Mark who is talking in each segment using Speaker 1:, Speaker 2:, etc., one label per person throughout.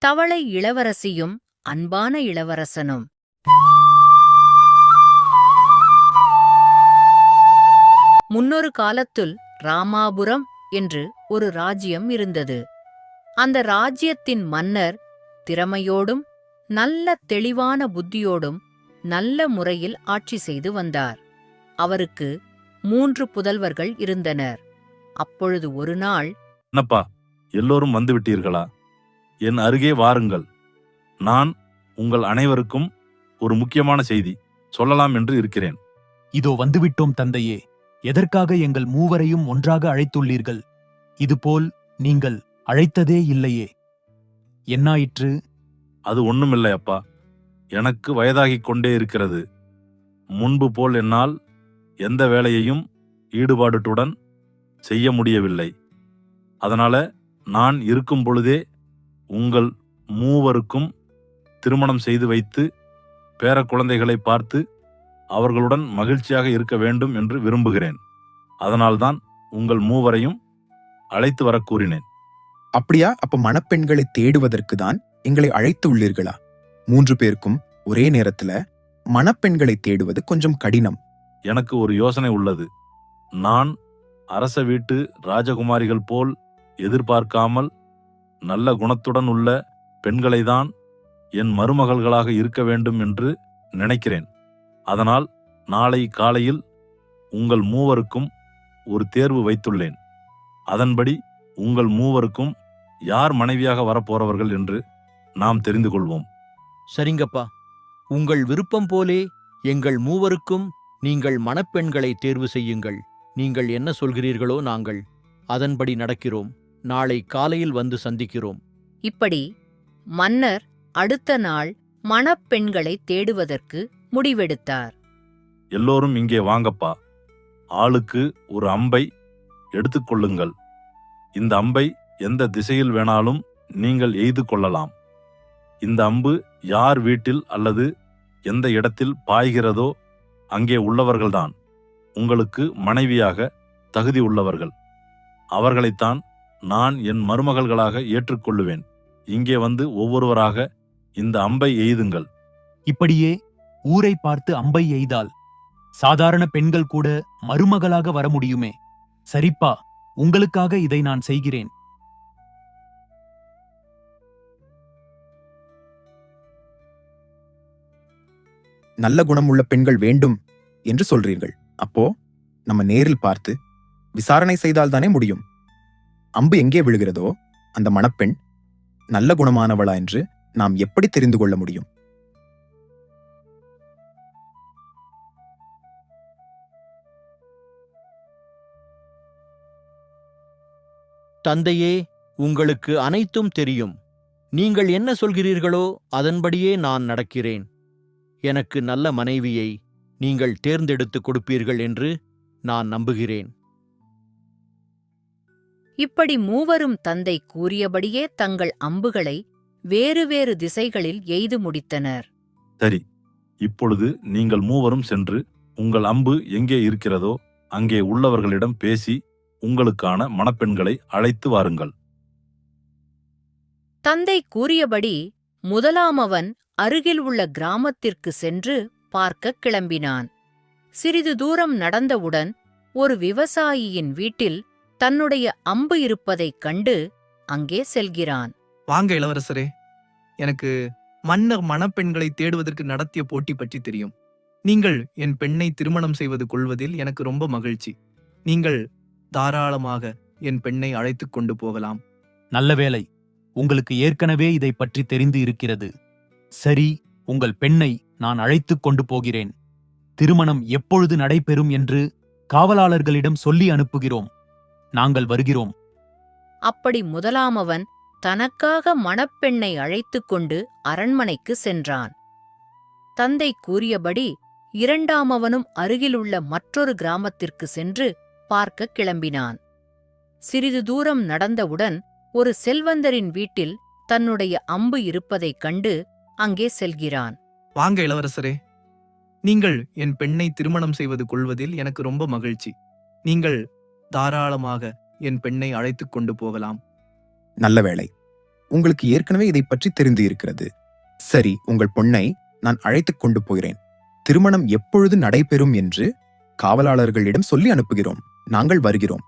Speaker 1: தவளை இளவரசியும் அன்பான இளவரசனும். முன்னொரு காலத்துல் ராமாபுரம் என்று ஒரு ராஜ்யம் இருந்தது. அந்த ராஜ்யத்தின் மன்னர் திறமையோடும் நல்ல தெளிவான புத்தியோடும் நல்ல முறையில் ஆட்சி செய்து வந்தார். அவருக்கு 3 புதல்வர்கள் இருந்தனர். அப்பொழுது ஒரு நாள்,
Speaker 2: என்னப்பா, எல்லோரும் வந்துவிட்டீர்களா? என் அருகே வாருங்கள். நான் உங்கள் அனைவருக்கும் ஒரு முக்கியமான செய்தி சொல்லலாம் என்று இருக்கிறேன்.
Speaker 3: இதோ வந்துவிட்டோம் தந்தையே. எதற்காக எங்கள் மூவரையும் ஒன்றாக அழைத்துள்ளீர்கள்? இதுபோல் நீங்கள் அழைத்ததே இல்லையே. என்னாயிற்று?
Speaker 2: அது ஒண்ணுமில்லை அப்பா. எனக்கு வயதாகிக் கொண்டே இருக்கிறது. முன்பு போல் என்னால் எந்த வேலையையும் ஈடுபாட்டுடன் செய்ய முடியவில்லை. அதனால நான் இருக்கும் பொழுதே உங்கள் மூவருக்கும் திருமணம் செய்து வைத்து பேர குழந்தைகளை பார்த்து அவர்களுடன் மகிழ்ச்சியாக இருக்க வேண்டும் என்று விரும்புகிறேன். அதனால்தான் உங்கள் மூவரையும் அழைத்து வர கூறினேன்.
Speaker 4: அப்படியா? அப்ப மணப்பெண்களை தேடுவதற்கு தான் எங்களை அழைத்து உள்ளீர்களா? 3 பேருக்கும் ஒரே நேரத்துல மணப்பெண்களை தேடுவது கொஞ்சம் கடினம்.
Speaker 2: எனக்கு ஒரு யோசனை உள்ளது. நான் அரச வீட்டு ராஜகுமாரிகள் போல் எதிர்பார்க்காமல் நல்ல குணத்துடன் உள்ள பெண்களைதான் என் மருமகள்களாக இருக்க வேண்டும் என்று நினைக்கிறேன். அதனால் நாளை காலையில் உங்கள் மூவருக்கும் ஒரு தேர்வு வைத்துள்ளேன். அதன்படி உங்கள் மூவருக்கும் யார் மனைவியாக வரப்போறவர்கள் என்று நாம் தெரிந்து கொள்வோம்.
Speaker 5: சரிங்கப்பா, உங்கள் விருப்பம் போலே எங்கள் மூவருக்கும் நீங்கள் மணப்பெண்களை தேர்வு செய்யுங்கள். நீங்கள் என்ன சொல்கிறீர்களோ நாங்கள் அதன்படி நடக்கிறோம். நாளை காலையில் வந்து சந்திக்கிறோம்.
Speaker 1: இப்படி மன்னர் அடுத்த நாள் மணப்பெண்களை தேடுவதற்கு முடிவெடுத்தார்.
Speaker 2: எல்லோரும் இங்கே வாங்கப்பா. ஆளுக்கு ஒரு அம்பை எடுத்துக்கொள்ளுங்கள். இந்த அம்பை எந்த திசையில் வேணாலும் நீங்கள் எய்து கொள்ளலாம். இந்த அம்பு யார் வீட்டில் அல்லது எந்த இடத்தில் பாய்கிறதோ அங்கே உள்ளவர்கள்தான் உங்களுக்கு மனைவியாக தகுதி உள்ளவர்கள். அவர்களைத்தான் நான் என் மருமகள்களாக ஏற்றுக்கொள்ளுவேன். இங்கே வந்து ஒவ்வொருவராக இந்த அம்பை எய்துங்கள்.
Speaker 3: இப்படியே ஊரை பார்த்து அம்பை எய்தால் சாதாரண பெண்கள் கூட மருமகளாக வர முடியுமே. சரிப்பா, உங்களுக்காக இதை நான் செய்கிறேன்.
Speaker 4: நல்ல குணமுள்ள பெண்கள் வேண்டும் என்று சொல்றீர்கள். அப்போ நம்ம நேரில் பார்த்து விசாரணை செய்தால்தானே முடியும். அம்பு எங்கே விழுகிறதோ அந்த மணப்பெண் நல்ல குணமானவளா என்று நாம் எப்படி தெரிந்து கொள்ள முடியும்?
Speaker 5: தந்தையே, உங்களுக்கு அனைத்தும் தெரியும். நீங்கள் என்ன சொல்கிறீர்களோ அதன்படியே நான் நடக்கிறேன். எனக்கு நல்ல மனைவியை நீங்கள் தேர்ந்தெடுத்து கொடுப்பீர்கள் என்று நான் நம்புகிறேன்.
Speaker 1: இப்படி மூவரும் தந்தை கூறியபடியே தங்கள் அம்புகளை வேறு வேறு திசைகளில் எய்து முடித்தனர்.
Speaker 2: சரி, இப்பொழுது நீங்கள் மூவரும் சென்று உங்கள் அம்பு எங்கே இருக்கிறதோ அங்கே உள்ளவர்களிடம் பேசி உங்களுக்கான மணப்பெண்களை அழைத்து வாருங்கள்.
Speaker 1: தந்தை கூறியபடி முதலாமவன் அருகில் உள்ள கிராமத்திற்கு சென்று பார்க்கக் கிளம்பினான். சிறிது தூரம் நடந்தவுடன் ஒரு விவசாயியின் வீட்டில் தன்னுடைய அம்பு இருப்பதைக் கண்டு அங்கே செல்கிறான்.
Speaker 6: வாங்க இளவரசரே, எனக்கு மன்னர் மணப்பெண்களை தேடுவதற்கு நடத்திய போட்டி பற்றி தெரியும். நீங்கள் என் பெண்ணை திருமணம் செய்வது கொள்வதில் எனக்கு ரொம்ப மகிழ்ச்சி. நீங்கள் தாராளமாக என் பெண்ணை அழைத்துக் கொண்டு போகலாம்.
Speaker 3: நல்ல வேளை, உங்களுக்கு ஏற்கனவே இதை பற்றி தெரிந்து இருக்கிறது. சரி, உங்கள் பெண்ணை நான் அழைத்துக் கொண்டு போகிறேன். திருமணம் எப்பொழுது நடைபெறும் என்று காவலாளர்களிடம் சொல்லி அனுப்புகிறோம். நாங்கள் வருகிறோம்.
Speaker 1: அப்படி முதலாமவன் தனக்காக மணப்பெண்ணை அழைத்துக் கொண்டு அரண்மனைக்கு சென்றான். தந்தை கூறியபடி இரண்டாமவனும் அருகிலுள்ள மற்றொரு கிராமத்திற்கு சென்று பார்க்கக் கிளம்பினான். சிறிது தூரம் நடந்தவுடன் ஒரு செல்வந்தரின் வீட்டில் தன்னுடைய அம்பு இருப்பதைக் கண்டு அங்கே செல்கிறான்.
Speaker 6: வாங்க இளவரசரே, நீங்கள் என் பெண்ணை திருமணம் செய்வது கொள்வதில் எனக்கு ரொம்ப மகிழ்ச்சி. நீங்கள் தாராளமாக என் பெண்ணை அழைத்துக் கொண்டு போகலாம்.
Speaker 4: நல்ல வேளை, உங்களுக்கு ஏற்கனவே இதை பற்றி தெரிந்து இருக்கிறது. சரி, உங்கள் பொண்ணை நான் அழைத்துக் கொண்டு போகிறேன். திருமணம் எப்பொழுது நடைபெறும் என்று காவலாளர்களிடம் சொல்லி அனுப்புகிறோம். நாங்கள் வருகிறோம்.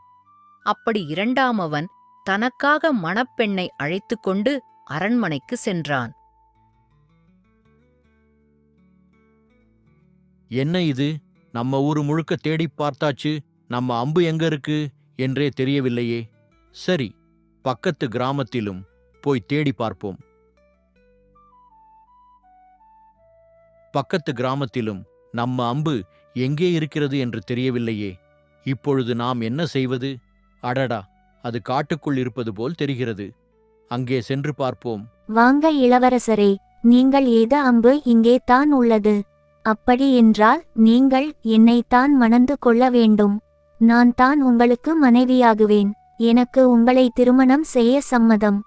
Speaker 1: அப்படி இரண்டாமவன் தனக்காக மணப்பெண்ணை அழைத்துக் கொண்டு அரண்மனைக்கு சென்றான்.
Speaker 5: என்ன இது? நம்ம ஊரு முழுக்க தேடிப் பார்த்தாச்சு, நம்ம அம்பு எங்க இருக்கு என்றே தெரியவில்லையே. சரி, பக்கத்து கிராமத்திலும் போய் தேடி பார்ப்போம். பக்கத்து கிராமத்திலும் நம்ம அம்பு எங்கே இருக்கிறது என்று தெரியவில்லையே. இப்பொழுது நாம் என்ன செய்வது? அடடா, அது காட்டுக்குள் இருப்பது போல் தெரிகிறது. அங்கே சென்று பார்ப்போம்.
Speaker 7: வாங்க இளவரசரே, நீங்கள் எய்த அம்பு இங்கே தான் உள்ளது. அப்படி என்றால் நீங்கள் என்னைத்தான் மணந்து கொள்ள வேண்டும். நான் தான் உங்களுக்கு மனைவியாகுவேன். எனக்கு உங்களை திருமணம் செய்ய சம்மதம்.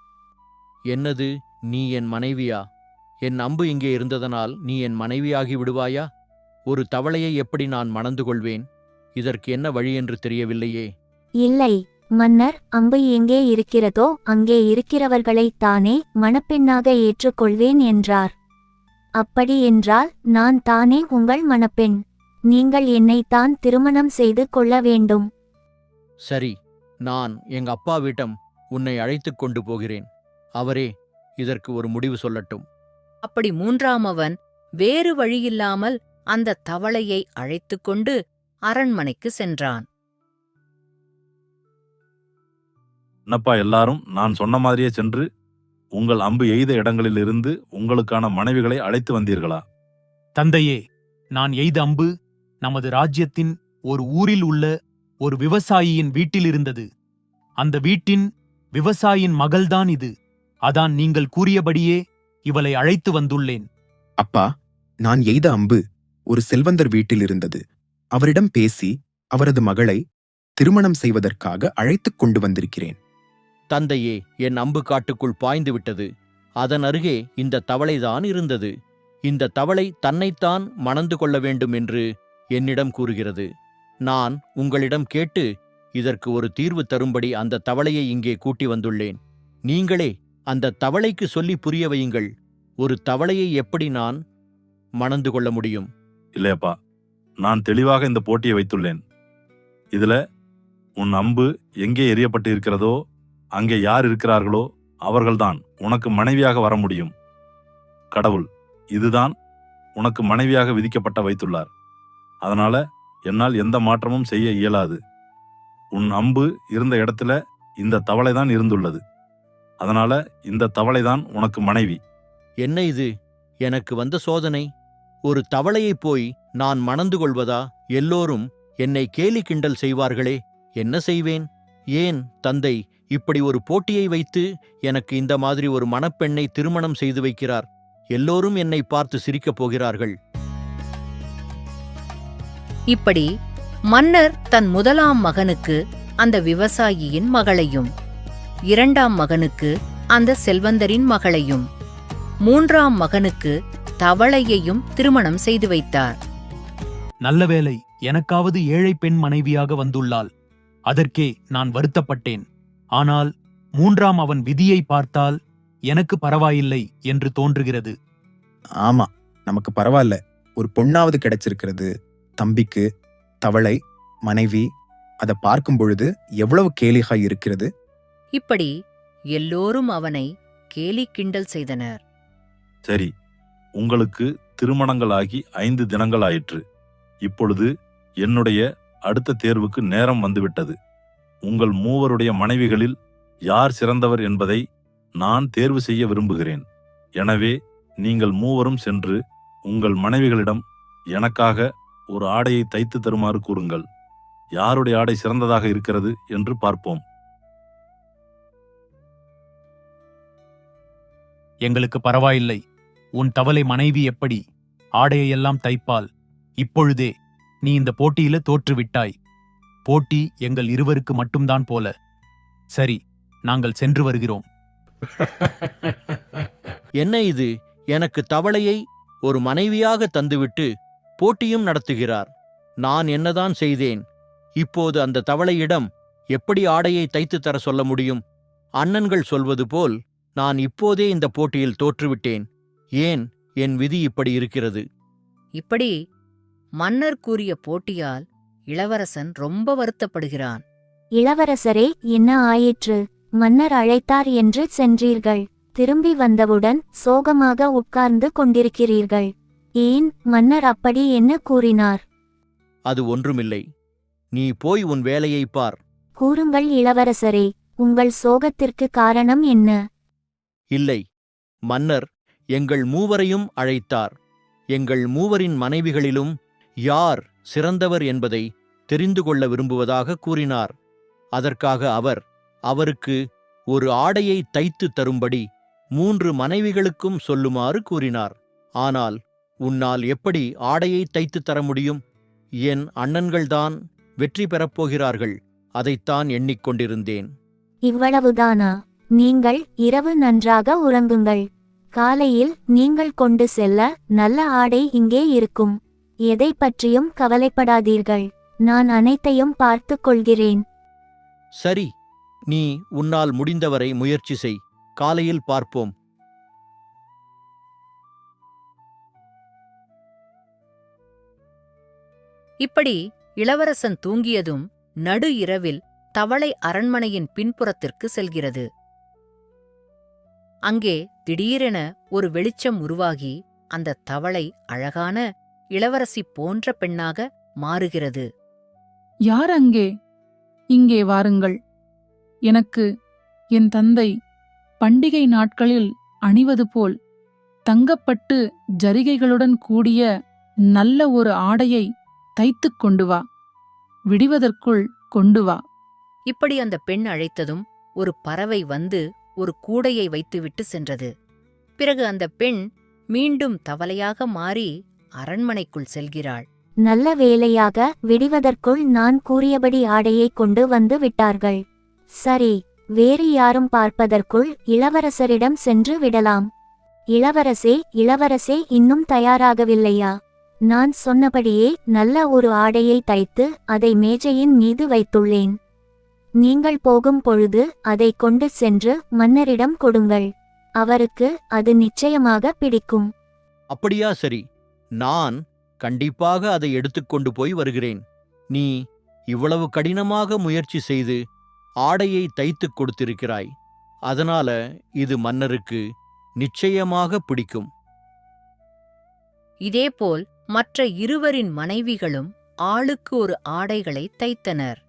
Speaker 5: என்னது, நீ என் மனைவியா? என் அம்பு இங்கே இருந்ததனால் நீ என் மனைவியாகி விடுவாயா? ஒரு தவளையை எப்படி நான் மணந்து கொள்வேன்? இதற்கு என்ன வழி என்று தெரியவில்லையே.
Speaker 7: இல்லை மன்னர், அம்பு எங்கே இருக்கிறதோ அங்கே இருக்கிறவர்களைத்தானே மணப்பெண்ணாக ஏற்றுக்கொள்வேன் என்றார். அப்படி என்றால் நான் தானே உங்கள் மணப்பெண். நீங்கள் என்னைத்தான் திருமணம் செய்து கொள்ள வேண்டும்.
Speaker 5: சரி, நான் எங்க அப்பாவிடம் உன்னை அழைத்துக் கொண்டு போகிறேன். அவரே இதற்கு ஒரு முடிவு சொல்லட்டும்.
Speaker 1: அப்படி மூன்றாமவன் வேறு வழியில்லாமல் அந்த தவளையை அழைத்துக் கொண்டு அரண்மனைக்கு சென்றான்.
Speaker 2: என்னப்பா எல்லாரும் நான் சொன்ன மாதிரியே சென்று உங்கள் அம்பு எய்த இடங்களிலிருந்து உங்களுக்கான மனைவிகளை அழைத்து வந்தீர்களா?
Speaker 3: தந்தையே, நான் எய்த அம்பு நமது ராஜ்யத்தின் ஒரு ஊரில் உள்ள ஒரு விவசாயியின் வீட்டில் இருந்தது. அந்த வீட்டின் விவசாயியின் மகள்தான் இது. அதான் நீங்கள் கூறியபடியே இவளை அழைத்து வந்துள்ளேன்.
Speaker 4: அப்பா, நான் எய்த அம்பு ஒரு செல்வந்தர் வீட்டில் இருந்தது. அவரிடம் பேசி அவரது மகளை திருமணம் செய்வதற்காக அழைத்துக் கொண்டு வந்திருக்கிறேன்.
Speaker 5: தந்தையே, என் அம்பு காட்டுக்குள் பாய்ந்து விட்டது. அதன் அருகே இந்த தவளைதான் இருந்தது. இந்த தவளை தன்னைத்தான் மணந்து கொள்ள வேண்டும் என்று என்னிடம் கூறுகிறது. நான் உங்களிடம் கேட்டு இதற்கு ஒரு தீர்வு தரும்படி அந்த தவளையை இங்கே கூட்டி வந்துள்ளேன். நீங்களே அந்த தவளைக்கு சொல்லி புரிய வையுங்கள். ஒரு தவளையை எப்படி நான் மணந்து கொள்ள முடியும்?
Speaker 2: இல்லையப்பா, நான் தெளிவாக இந்த போட்டியை வைத்துள்ளேன். இதுல உன் அம்பு எங்கே எரியப்பட்டு இருக்கிறதோ அங்கே யார் இருக்கிறார்களோ அவர்கள்தான் உனக்கு மனைவியாக வர முடியும். கடவுள் இதுதான் உனக்கு மனைவியாக விதிக்கப்பட்ட வைத்துள்ளார். அதனால என்னால் எந்த மாற்றமும் செய்ய இயலாது. உன் அம்பு இருந்த இடத்துல இந்த தவளைதான் இருந்துள்ளது. அதனால இந்த தவளைதான் உனக்கு மனைவி.
Speaker 5: என்ன இது? எனக்கு வந்த சோதனை. ஒரு தவளையைப் போய் நான் மணந்து கொள்வதா? எல்லோரும் என்னை கேலி கிண்டல் செய்வார்களே. என்ன செய்வேன்? ஏன் தந்தை இப்படி ஒரு போட்டியை வைத்து எனக்கு இந்த மாதிரி ஒரு மணப்பெண்ணை திருமணம் செய்து வைக்கிறார்? எல்லோரும் என்னை பார்த்து சிரிக்கப் போகிறார்கள்.
Speaker 1: இப்படி மன்னர் தன் முதலாம் மகனுக்கு அந்த விவசாயியின் மகளையும், இரண்டாம் மகனுக்கு அந்த செல்வந்தரின் மகளையும், மூன்றாம் மகனுக்கு தவளையையும் திருமணம் செய்து வைத்தார்.
Speaker 3: நல்ல வேளை, எனக்காவது ஏழை பெண் மனைவியாக வந்துள்ளாள். அதற்கே நான் வருத்தப்பட்டேன். ஆனால் மூன்றாம் அவன் விதியை பார்த்தால் எனக்கு பரவாயில்லை என்று தோன்றுகிறது.
Speaker 4: ஆமா, நமக்கு பரவாயில்ல. ஒரு பொண்ணாவது கிடைச்சிருக்கிறது. தம்பிக்கு தவளை மனைவி. அதை பார்க்கும் பொழுது எவ்வளவு கேலிகாய் இருக்கிறது.
Speaker 1: இப்படி எல்லோரும் அவனை கேலி கிண்டல் செய்தனர்.
Speaker 2: சரி, உங்களுக்கு திருமணங்களாகி 5 தினங்கள் ஆயிற்று. இப்பொழுது என்னுடைய அடுத்த தேர்வுக்கு நேரம் வந்துவிட்டது. உங்கள் மூவருடைய மனைவிகளில் யார் சிறந்தவர் என்பதை நான் தேர்வு செய்ய விரும்புகிறேன். எனவே நீங்கள் மூவரும் சென்று உங்கள் மனைவிகளிடம் எனக்காக ஒரு ஆடையை தைத்து தருமாறு கூறுங்கள். யாருடைய ஆடை சிறந்ததாக இருக்கிறது என்று பார்ப்போம்.
Speaker 3: எங்களுக்கு பரவாயில்லை. உன் தவளை மனைவி எப்படி ஆடையெல்லாம் தைப்பாள்? இப்பொழுதே நீ இந்த போட்டியில தோற்றுவிட்டாய். போட்டி எங்கள் இருவருக்கு மட்டும்தான் போல. சரி, நாங்கள் சென்று வருகிறோம்.
Speaker 5: என்ன இது? எனக்கு தவளையை ஒரு மனைவியாக தந்துவிட்டு போட்டியும் நடத்துகிறார். நான் என்னதான் செய்தேன்? இப்போது அந்த தவளையிடம் எப்படி ஆடையை தைத்து தர சொல்ல முடியும்? அண்ணன்கள் சொல்வது போல் நான் இப்போதே இந்த போட்டியில் தோற்றுவிட்டேன். ஏன் என் விதி இப்படி இருக்கிறது?
Speaker 1: இப்படி மன்னர் கூறிய போட்டியால் இளவரசன் ரொம்ப வருத்தப்படுகிறான்.
Speaker 7: இளவரசரே, என்ன ஆயிற்று? மன்னர் அழைத்தார் என்று சென்றீர்கள். திரும்பி வந்தவுடன் சோகமாக உட்கார்ந்து கொண்டிருக்கிறீர்கள். ஏன், மன்னர் அப்படி என்ன கூறினார்?
Speaker 5: அது ஒன்றுமில்லை. நீ போய் உன் வேலையைப் பார்.
Speaker 7: கூறுங்கள் இளவரசரே, உங்கள் சோகத்திற்கு காரணம் என்ன?
Speaker 5: இல்லை, மன்னர் எங்கள் மூவரையும் அழைத்தார். எங்கள் மூவரின் மனைவிகளிலும் யார் சிறந்தவர் என்பதை தெரிந்து கொள்ள விரும்புவதாக கூறினார். அதற்காக அவருக்கு ஒரு ஆடையை தைத்து தரும்படி 3 மனைவிகளுக்கும் சொல்லுமாறு கூறினார். ஆனால் உன்னால் எப்படி ஆடையை தைத்து தர முடியும்? என் அண்ணன்கள்தான் வெற்றி பெறப்போகிறார்கள். அதைத்தான் எண்ணிக்கொண்டிருந்தேன்.
Speaker 7: இவ்வளவுதானா? நீங்கள் இரவு நன்றாக உறங்குங்கள். காலையில் நீங்கள் கொண்டு செல்ல நல்ல ஆடை இங்கே இருக்கும். எதை பற்றியும் கவலைப்படாதீர்கள். நான் அனைத்தையும் பார்த்துக் கொள்கிறேன்.
Speaker 5: சரி, நீ உன்னால் முடிந்தவரை முயற்சி செய். காலையில் பார்ப்போம்.
Speaker 1: இப்படி இளவரசன் தூங்கியதும் நடு இரவில் தவளை அரண்மனையின் பின்புறத்திற்கு செல்கிறது. அங்கே திடீரென ஒரு வெளிச்சம் உருவாகி அந்த தவளை அழகான இளவரசி போன்ற பெண்ணாக மாறுகிறது.
Speaker 8: யார் அங்கே? இங்கே வாருங்கள். எனக்கு என் தந்தை பண்டிகை நாட்களில் அணிவது போல் தங்கப்பட்டு ஜரிகைகளுடன் கூடிய நல்ல ஒரு ஆடையை தைத்துக் கொண்டு வா. விடிவதற்குள் கொண்டு வா.
Speaker 1: இப்படி அந்த பெண் அழைத்ததும் ஒரு பறவை வந்து ஒரு கூடையை வைத்துவிட்டு சென்றது. பிறகு அந்த பெண் மீண்டும் தவளையாக மாறி அரண்மனைக்குள் செல்கிறாள்.
Speaker 7: நல்ல வேளையாக விடிவதற்குள் நான் கூறியபடி ஆடையை கொண்டு வந்து விட்டார்கள். சரி, வேறு யாரும் பார்ப்பதற்குள் இளவரசரிடம் சென்று விடலாம். இளவரசே, இன்னும் தயாராகவில்லையா? நான் சொன்னபடியே நல்ல ஒரு ஆடையை தைத்து அதை மேஜையின் மீது வைத்துள்ளேன். நீங்கள் போகும் பொழுது அதை கொண்டு சென்று மன்னரிடம் கொடுங்கள். அவருக்கு அது நிச்சயமாக பிடிக்கும்.
Speaker 5: அப்படியா? சரி, நான் கண்டிப்பாக அதை எடுத்துக்கொண்டு போய் வருகிறேன். நீ இவ்வளவு கடினமாக முயற்சி செய்து ஆடையை தைத்துக் கொடுத்திருக்கிறாய். அதனால இது மன்னருக்கு நிச்சயமாக பிடிக்கும்.
Speaker 1: இதேபோல் மற்ற இருவரின் மனைவிகளும் ஆளுக்கு ஒரு ஆடைகளை தைத்தனர்.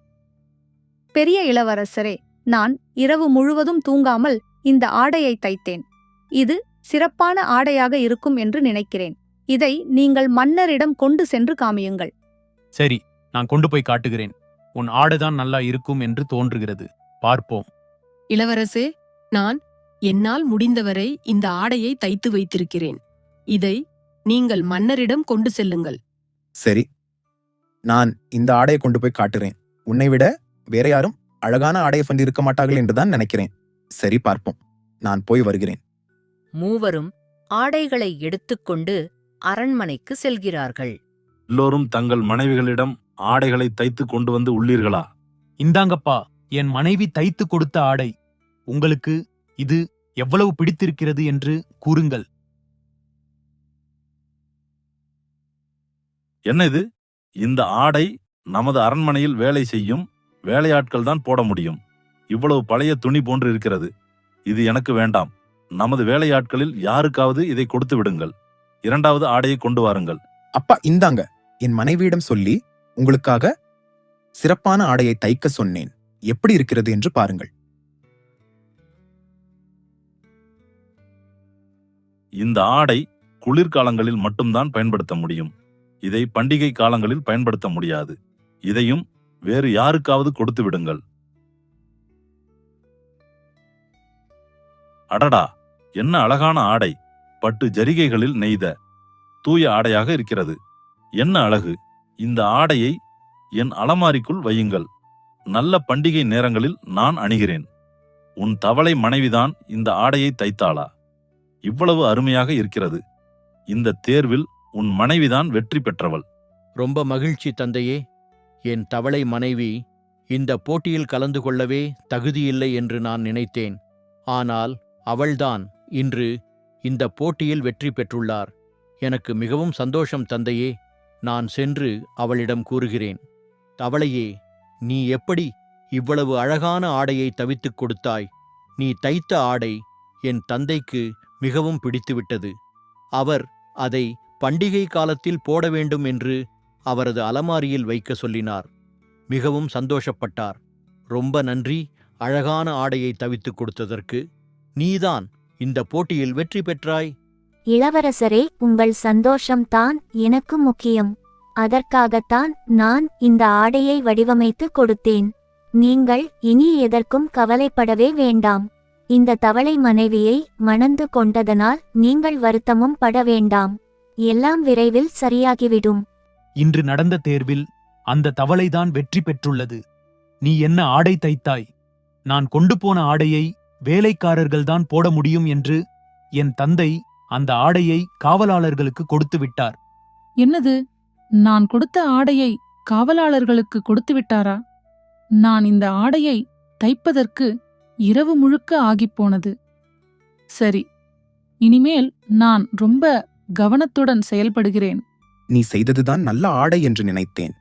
Speaker 9: பெரிய இளவரசரே, நான் இரவு முழுவதும் தூங்காமல் இந்த ஆடையை தைத்தேன். இது சிறப்பான ஆடையாக இருக்கும் என்று நினைக்கிறேன். இதை நீங்கள் மன்னரிடம் கொண்டு சென்று காமியுங்கள்.
Speaker 3: சரி, நான் கொண்டு போய் காட்டுகிறேன். உன் ஆடைதான் நல்லா இருக்கும் என்று தோன்றுகிறது. பார்ப்போம்.
Speaker 10: இளவரசே, நான் என்னால் முடிந்தவரை இந்த ஆடையை தைத்து வைத்திருக்கிறேன். இதை நீங்கள் மன்னரிடம் கொண்டு செல்லுங்கள்.
Speaker 4: சரி, நான் இந்த ஆடையை கொண்டு போய் காட்டுறேன். உன்னை விட வேற யாரும் அழகான ஆடையை கொண்டு இருக்க மாட்டார்கள் என்றுதான் நினைக்கிறேன். சரி, பார்ப்போம். நான் போய் வருகிறேன்.
Speaker 1: மூவரும் ஆடைகளை எடுத்துக்கொண்டு அரண்மனைக்கு செல்கிறார்கள்.
Speaker 2: எல்லோரும் தங்கள் மனைவிகளிடம் ஆடைகளை தைத்து கொண்டு வந்து உள்ளீர்களா?
Speaker 3: இந்தாங்கப்பா, என் மனைவி தைத்து கொடுத்த ஆடை. உங்களுக்கு இது எவ்வளவு பிடித்திருக்கிறது என்று கூறுங்கள்.
Speaker 2: என்ன இது? இந்த ஆடை நமது அரண்மனையில் வேலை செய்யும் வேலையாட்கள் தான் போட முடியும். இவ்வளவு பழைய துணி போன்று இருக்கிறது. இது எனக்கு வேண்டாம். நமது வேலையாட்களில் யாருக்காவது இதை கொடுத்து விடுங்கள். 2வது ஆடையை கொண்டு வாருங்கள்.
Speaker 4: அப்பா, இந்தாங்க. என் மனைவியிடம் சொல்லி உங்களுக்காக சிறப்பான ஆடையை தைக்க சொன்னேன். எப்படி இருக்கிறது என்று பாருங்கள்.
Speaker 2: இந்த ஆடை குளிர்காலங்களில் மட்டும்தான் பயன்படுத்த முடியும். இதை பண்டிகை காலங்களில் பயன்படுத்த முடியாது. இதையும் வேறு யாருக்காவது கொடுத்து விடுங்கள். அடடா, என்ன அழகான ஆடை! பட்டு ஜரிகைகளில் நெய்த தூய ஆடையாக இருக்கிறது. என்ன அழகு! இந்த ஆடையை என் அலமாரிக்குள் வையுங்கள். நல்ல பண்டிகை நேரங்களில் நான் அணிகிறேன். உன் தவளை மனைவிதான் இந்த ஆடையை தைத்தாளா? இவ்வளவு அருமையாக இருக்கிறது. இந்த தேர்வில் உன் மனைவிதான் வெற்றி பெற்றவள்.
Speaker 5: ரொம்ப மகிழ்ச்சி தந்தையே. என் தவளை மனைவி இந்த போட்டியில் கலந்து கொள்ளவே தகுதியில்லை என்று நான் நினைத்தேன். ஆனால் அவள்தான் இன்று இந்த போட்டியில் வெற்றி பெற்றுள்ளார். எனக்கு மிகவும் சந்தோஷம் தந்தையே. நான் சென்று அவளிடம் கூறுகிறேன். தவளையே, நீ எப்படி இவ்வளவு அழகான ஆடையை தவித்துக் கொடுத்தாய்? நீ தைத்த ஆடை என் தந்தைக்கு மிகவும் பிடித்துவிட்டது. அவர் அதை பண்டிகை காலத்தில் போட வேண்டும் என்று அவரது அலமாரியில் வைக்க சொல்லினார். மிகவும் சந்தோஷப்பட்டார். ரொம்ப நன்றி அழகான ஆடையை தவித்துக் கொடுத்ததற்கு. நீதான் இந்த போட்டியில் வெற்றி பெற்றாய்.
Speaker 7: இளவரசரே, உங்கள் சந்தோஷம்தான் எனக்கு முக்கியம். அதற்காகத்தான் நான் இந்த ஆடையை வடிவமைத்து கொடுத்தேன். நீங்கள் இனி எதற்கும் கவலைப்படவே வேண்டாம். இந்த தவளை மனைவியை மணந்து கொண்டதனால் நீங்கள் வருத்தமும் பட வேண்டாம். எல்லாம் விரைவில் சரியாகிவிடும்.
Speaker 3: இன்று நடந்த தேர்வில் அந்த தவளைதான் வெற்றி பெற்றுள்ளது. நீ என்ன ஆடை தைத்தாய்? நான் கொண்டு போன ஆடையை வேலைக்காரர்கள்தான் போட முடியும் என்று என் தந்தை அந்த ஆடையை காவலாளர்களுக்கு கொடுத்து விட்டார்.
Speaker 8: என்னது, நான் கொடுத்த ஆடையை காவலாளர்களுக்கு கொடுத்து விட்டாரா? நான் இந்த ஆடையை தைப்பதற்கு இரவு முழுக்க ஆகிப்போனது. சரி, இனிமேல் நான் ரொம்ப கவனத்துடன் செயல்படுகிறேன்.
Speaker 4: நீ செய்ததுதான் நல்ல ஆடை என்று நினைத்தேன்.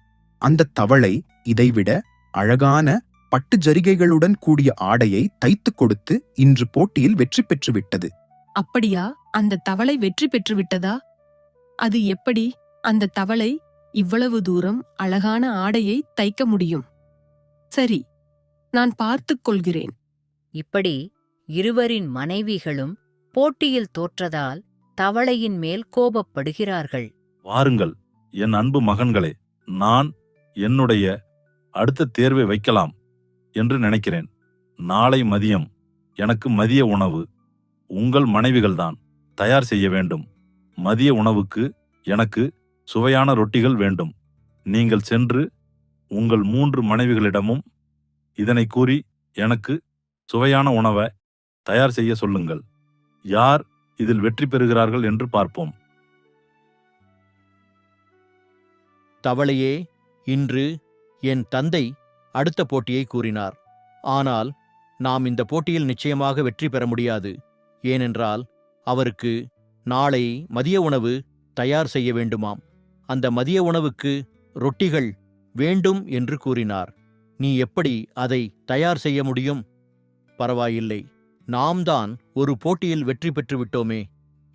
Speaker 4: அந்த தவளை இதைவிட அழகான பட்டு ஜரிகைகளுடன் கூடிய ஆடையை தைத்துக் கொடுத்து இன்று போட்டியில் வெற்றி பெற்றுவிட்டது.
Speaker 10: அப்படியா? அந்த தவளை வெற்றி பெற்று விட்டதா? அது எப்படி அந்த தவளை இவ்வளவு தூரம் அழகான ஆடையை தைக்க முடியும்? சரி, நான் பார்த்துக் கொள்கிறேன்.
Speaker 1: இப்படி இருவரின் மனைவிகளும் போட்டியில் தோற்றதால் தவளையின் மேல் கோபப்படுகிறார்கள்.
Speaker 2: வாருங்கள் என் அன்பு மகன்களே, நான் என்னுடைய அடுத்த தேர்வை வைக்கலாம் என்று நினைக்கிறேன். நாளை மதியம் எனக்கு மதிய உணவு உங்கள் மனைவிகள்தான் தயார் செய்ய வேண்டும். மதிய உணவுக்கு எனக்கு சுவையான ரொட்டிகள் வேண்டும். நீங்கள் சென்று உங்கள் 3 மனைவிகளிடமும் இதனை கூறி எனக்கு சுவையான உணவை தயார் செய்ய சொல்லுங்கள். யார் இதில் வெற்றி பெறுகிறார்கள் என்று பார்ப்போம்.
Speaker 5: தவளையே, இன்று என் தந்தை அடுத்த போட்டியை கூறினார். ஆனால் நாம் இந்த போட்டியில் நிச்சயமாக வெற்றி பெற முடியாது. ஏனென்றால் அவருக்கு நாளை மதிய உணவு தயார் செய்ய வேண்டுமாம். அந்த மதிய உணவுக்கு ரொட்டிகள் வேண்டும் என்று கூறினார். நீ எப்படி அதை தயார் செய்ய முடியும்? பரவாயில்லை, நாம் தான் ஒரு போட்டியில் வெற்றி பெற்று விட்டோமே.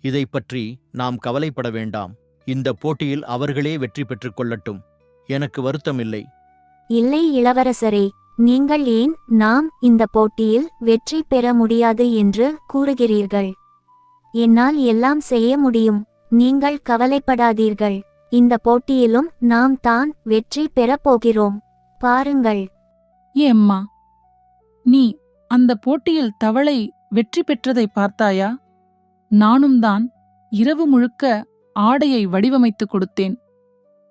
Speaker 5: இதை பற்றி நாம் கவலைப்பட வேண்டாம். இந்த போட்டியில் அவர்களே வெற்றி பெற்றுக் கொள்ளட்டும். எனக்கு வருத்தமில்லை.
Speaker 7: இல்லை இளவரசரே, நீங்கள் ஏன் நாம் இந்த போட்டியில் வெற்றி பெற முடியாது என்று கூறுகிறீர்கள்? என்னால் எல்லாம் செய்ய முடியும். நீங்கள் கவலைப்படாதீர்கள். இந்த போட்டியிலும் நாம் தான் வெற்றி பெறப் போகிறோம். பாருங்கள்.
Speaker 8: அம்மா, நீ அந்த போட்டியில் தவளை வெற்றி பெற்றதை பார்த்தாயா? நானும் தான் இரவு முழுக்க ஆடையை வடிவமைத்து கொடுத்தேன்.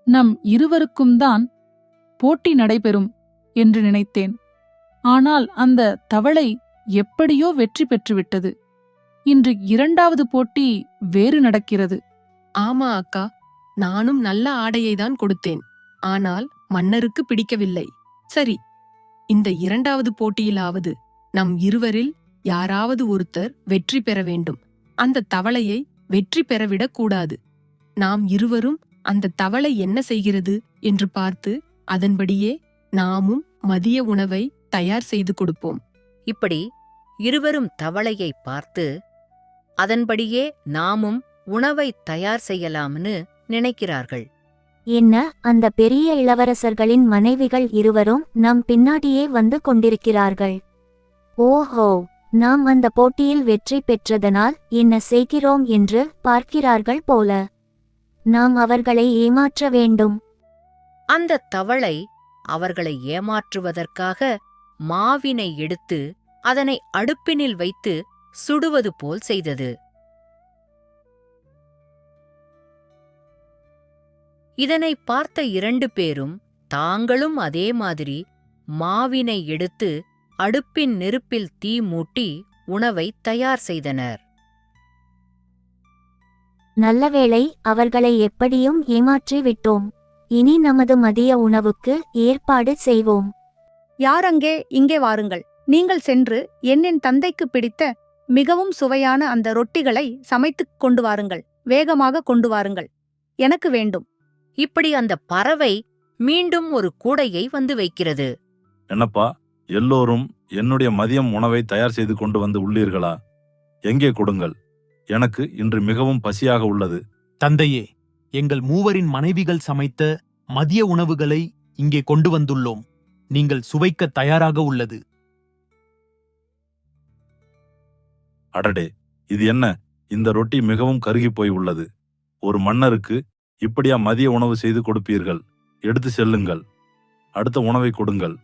Speaker 8: நம் இருவருக்கும் தான் போட்டி நடைபெறும் என்று நினைத்தேன். ஆனால் அந்த தவளை எப்படியோ வெற்றி பெற்றுவிட்டது. இன்று 2வது போட்டி வேறு நடக்கிறது.
Speaker 10: ஆமா அக்கா, நானும் நல்ல ஆடையை தான் கொடுத்தேன். ஆனால் மன்னருக்கு பிடிக்கவில்லை. சரி, இந்த 2வது போட்டியிலாவது நம் இருவரில் யாராவது ஒருத்தர் வெற்றி பெற வேண்டும். அந்த தவளையை வெற்றி பெறவிடக் கூடாது. நாம் இருவரும் அந்த தவளை என்ன செய்கிறது என்று பார்த்து அதன்படியே நாமும் மதிய உணவை தயார் செய்து கொடுப்போம்.
Speaker 1: இப்படி இருவரும் தவளையை பார்த்து அதன்படியே நாமும் உணவை தயார் செய்யலாம்னு நினைக்கிறார்கள்.
Speaker 7: என்ன, அந்த பெரிய இளவரசர்களின் மனைவிகள் இருவரும் நம் பின்னாடியே வந்து கொண்டிருக்கிறார்கள். ஓஹோ, நாம் அந்த போட்டியில் வெற்றி பெற்றதனால் என்ன செய்கிறோம் என்று பார்க்கிறார்கள் போல. நாம் அவர்களை ஏமாற்ற வேண்டும்.
Speaker 1: அந்த தவளை அவர்களை ஏமாற்றுவதற்காக மாவினை எடுத்து அதனை அடுப்பினில் வைத்து சுடுவது போல் செய்தது. இதனை பார்த்த 2 பேரும் தாங்களும் அதே மாதிரி மாவினை எடுத்து அடுப்பின் நெருப்பில் தீ மூட்டி உணவை தயார் செய்தனர்.
Speaker 7: நல்லவேளை, அவர்களை எப்படியும் ஏமாற்றி விட்டோம். இனி நமது மதிய உணவுக்கு ஏற்பாடு செய்வோம்.
Speaker 9: யாரங்கே? இங்கே வாருங்கள். நீங்கள் சென்று என் தந்தைக்கு பிடித்த மிகவும் சுவையான அந்த ரொட்டிகளை சமைத்துக் கொண்டு வாருங்கள். வேகமாக கொண்டு வாருங்கள். எனக்கு வேண்டும்.
Speaker 1: இப்படி அந்த பறவை மீண்டும் ஒரு கூடையை வந்து வைக்கிறது.
Speaker 2: என்னப்பா, எல்லோரும் என்னுடைய மதியம் உணவை தயார் செய்து கொண்டு வந்து உள்ளீர்களா? எங்கே கொடுங்கள். எனக்கு இன்று மிகவும் பசியாக உள்ளது.
Speaker 3: தந்தையே, எங்கள் மூவரின் மனைவிகள் சமைத்த மதிய உணவுகளை இங்கே கொண்டு வந்துள்ளோம். நீங்கள் சுவைக்க தயாராக உள்ளது.
Speaker 2: அடடே, இது என்ன? இந்த ரொட்டி மிகவும் கருகிப் போய் உள்ளது. ஒரு மன்னருக்கு இப்படியா மதிய உணவு செய்து கொடுப்பீர்கள்? எடுத்து செல்லுங்கள். அடுத்த உணவை கொடுங்கள்.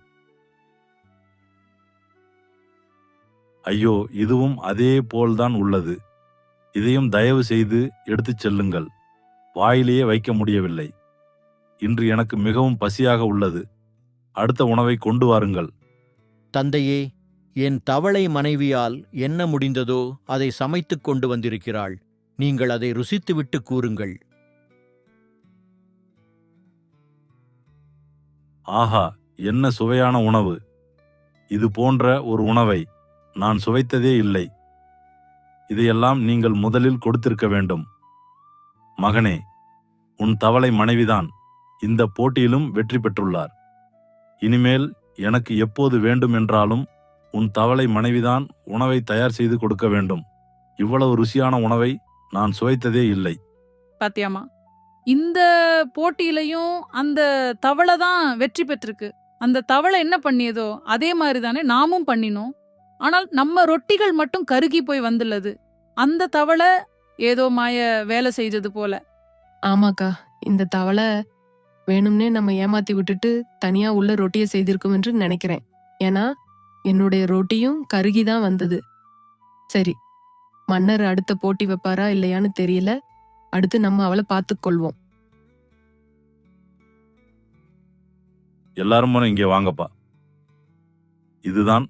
Speaker 2: ஐயோ, இதுவும் அதே போல்தான் உள்ளது. இதையும் தயவு செய்து எடுத்துச் செல்லுங்கள். வாயிலேயே வைக்க முடியவில்லை. இன்று எனக்கு மிகவும் பசியாக உள்ளது. அடுத்த உணவை கொண்டு வாருங்கள்.
Speaker 5: தந்தையே, என் தவளை மனைவியால் என்ன முடிந்ததோ அதை சமைத்துக் கொண்டு வந்திருக்கிறாள். நீங்கள் அதை ருசித்துவிட்டு கூறுங்கள்.
Speaker 2: ஆஹா, என்ன சுவையான உணவு! இது போன்ற ஒரு உணவை நான் சுவைத்ததே இல்லை. இதையெல்லாம் நீங்கள் முதலில் கொடுத்திருக்க வேண்டும். மகனே, உன் தவளை மனைவிதான் இந்த போட்டியிலும் வெற்றி பெற்றுள்ளார். இனிமேல் எனக்கு எப்போது வேண்டும் என்றாலும் உன் தவளை மனைவிதான் உணவை தயார் செய்து கொடுக்க வேண்டும். இவ்வளவு ருசியான உணவை நான் சுவைத்ததே இல்லை.
Speaker 8: பாத்தியாமா, இந்த போட்டியிலையும் அந்த தவளை தான் வெற்றி பெற்றிருக்கு. அந்த தவளை என்ன பண்ணியதோ அதே மாதிரி தானே நாமும் பண்ணினோம். ஆனால் நம்ம ரொட்டிகள் மட்டும் கருகி போய் வந்துள்ளது. அந்த தவளை ஏதோ மாய வேலை செய்தது போல.
Speaker 10: ஆமாக்கா, இந்த தவளை வேணும்னே நம்ம ஏமாத்தி விட்டுட்டு தனியா உள்ள ரொட்டியை செய்திருக்கும் என்று நினைக்கிறேன். ஏன்னா என்னுடைய ரொட்டியும் கருகிதான் வந்தது. சரி, மன்னர் அடுத்த போட்டி வைப்பாரா இல்லையான்னு தெரியல. அடுத்து நம்ம அவளை பார்த்துக்கொள்வோம்.
Speaker 2: எல்லாரும் இங்கே வாங்கப்பா. இதுதான்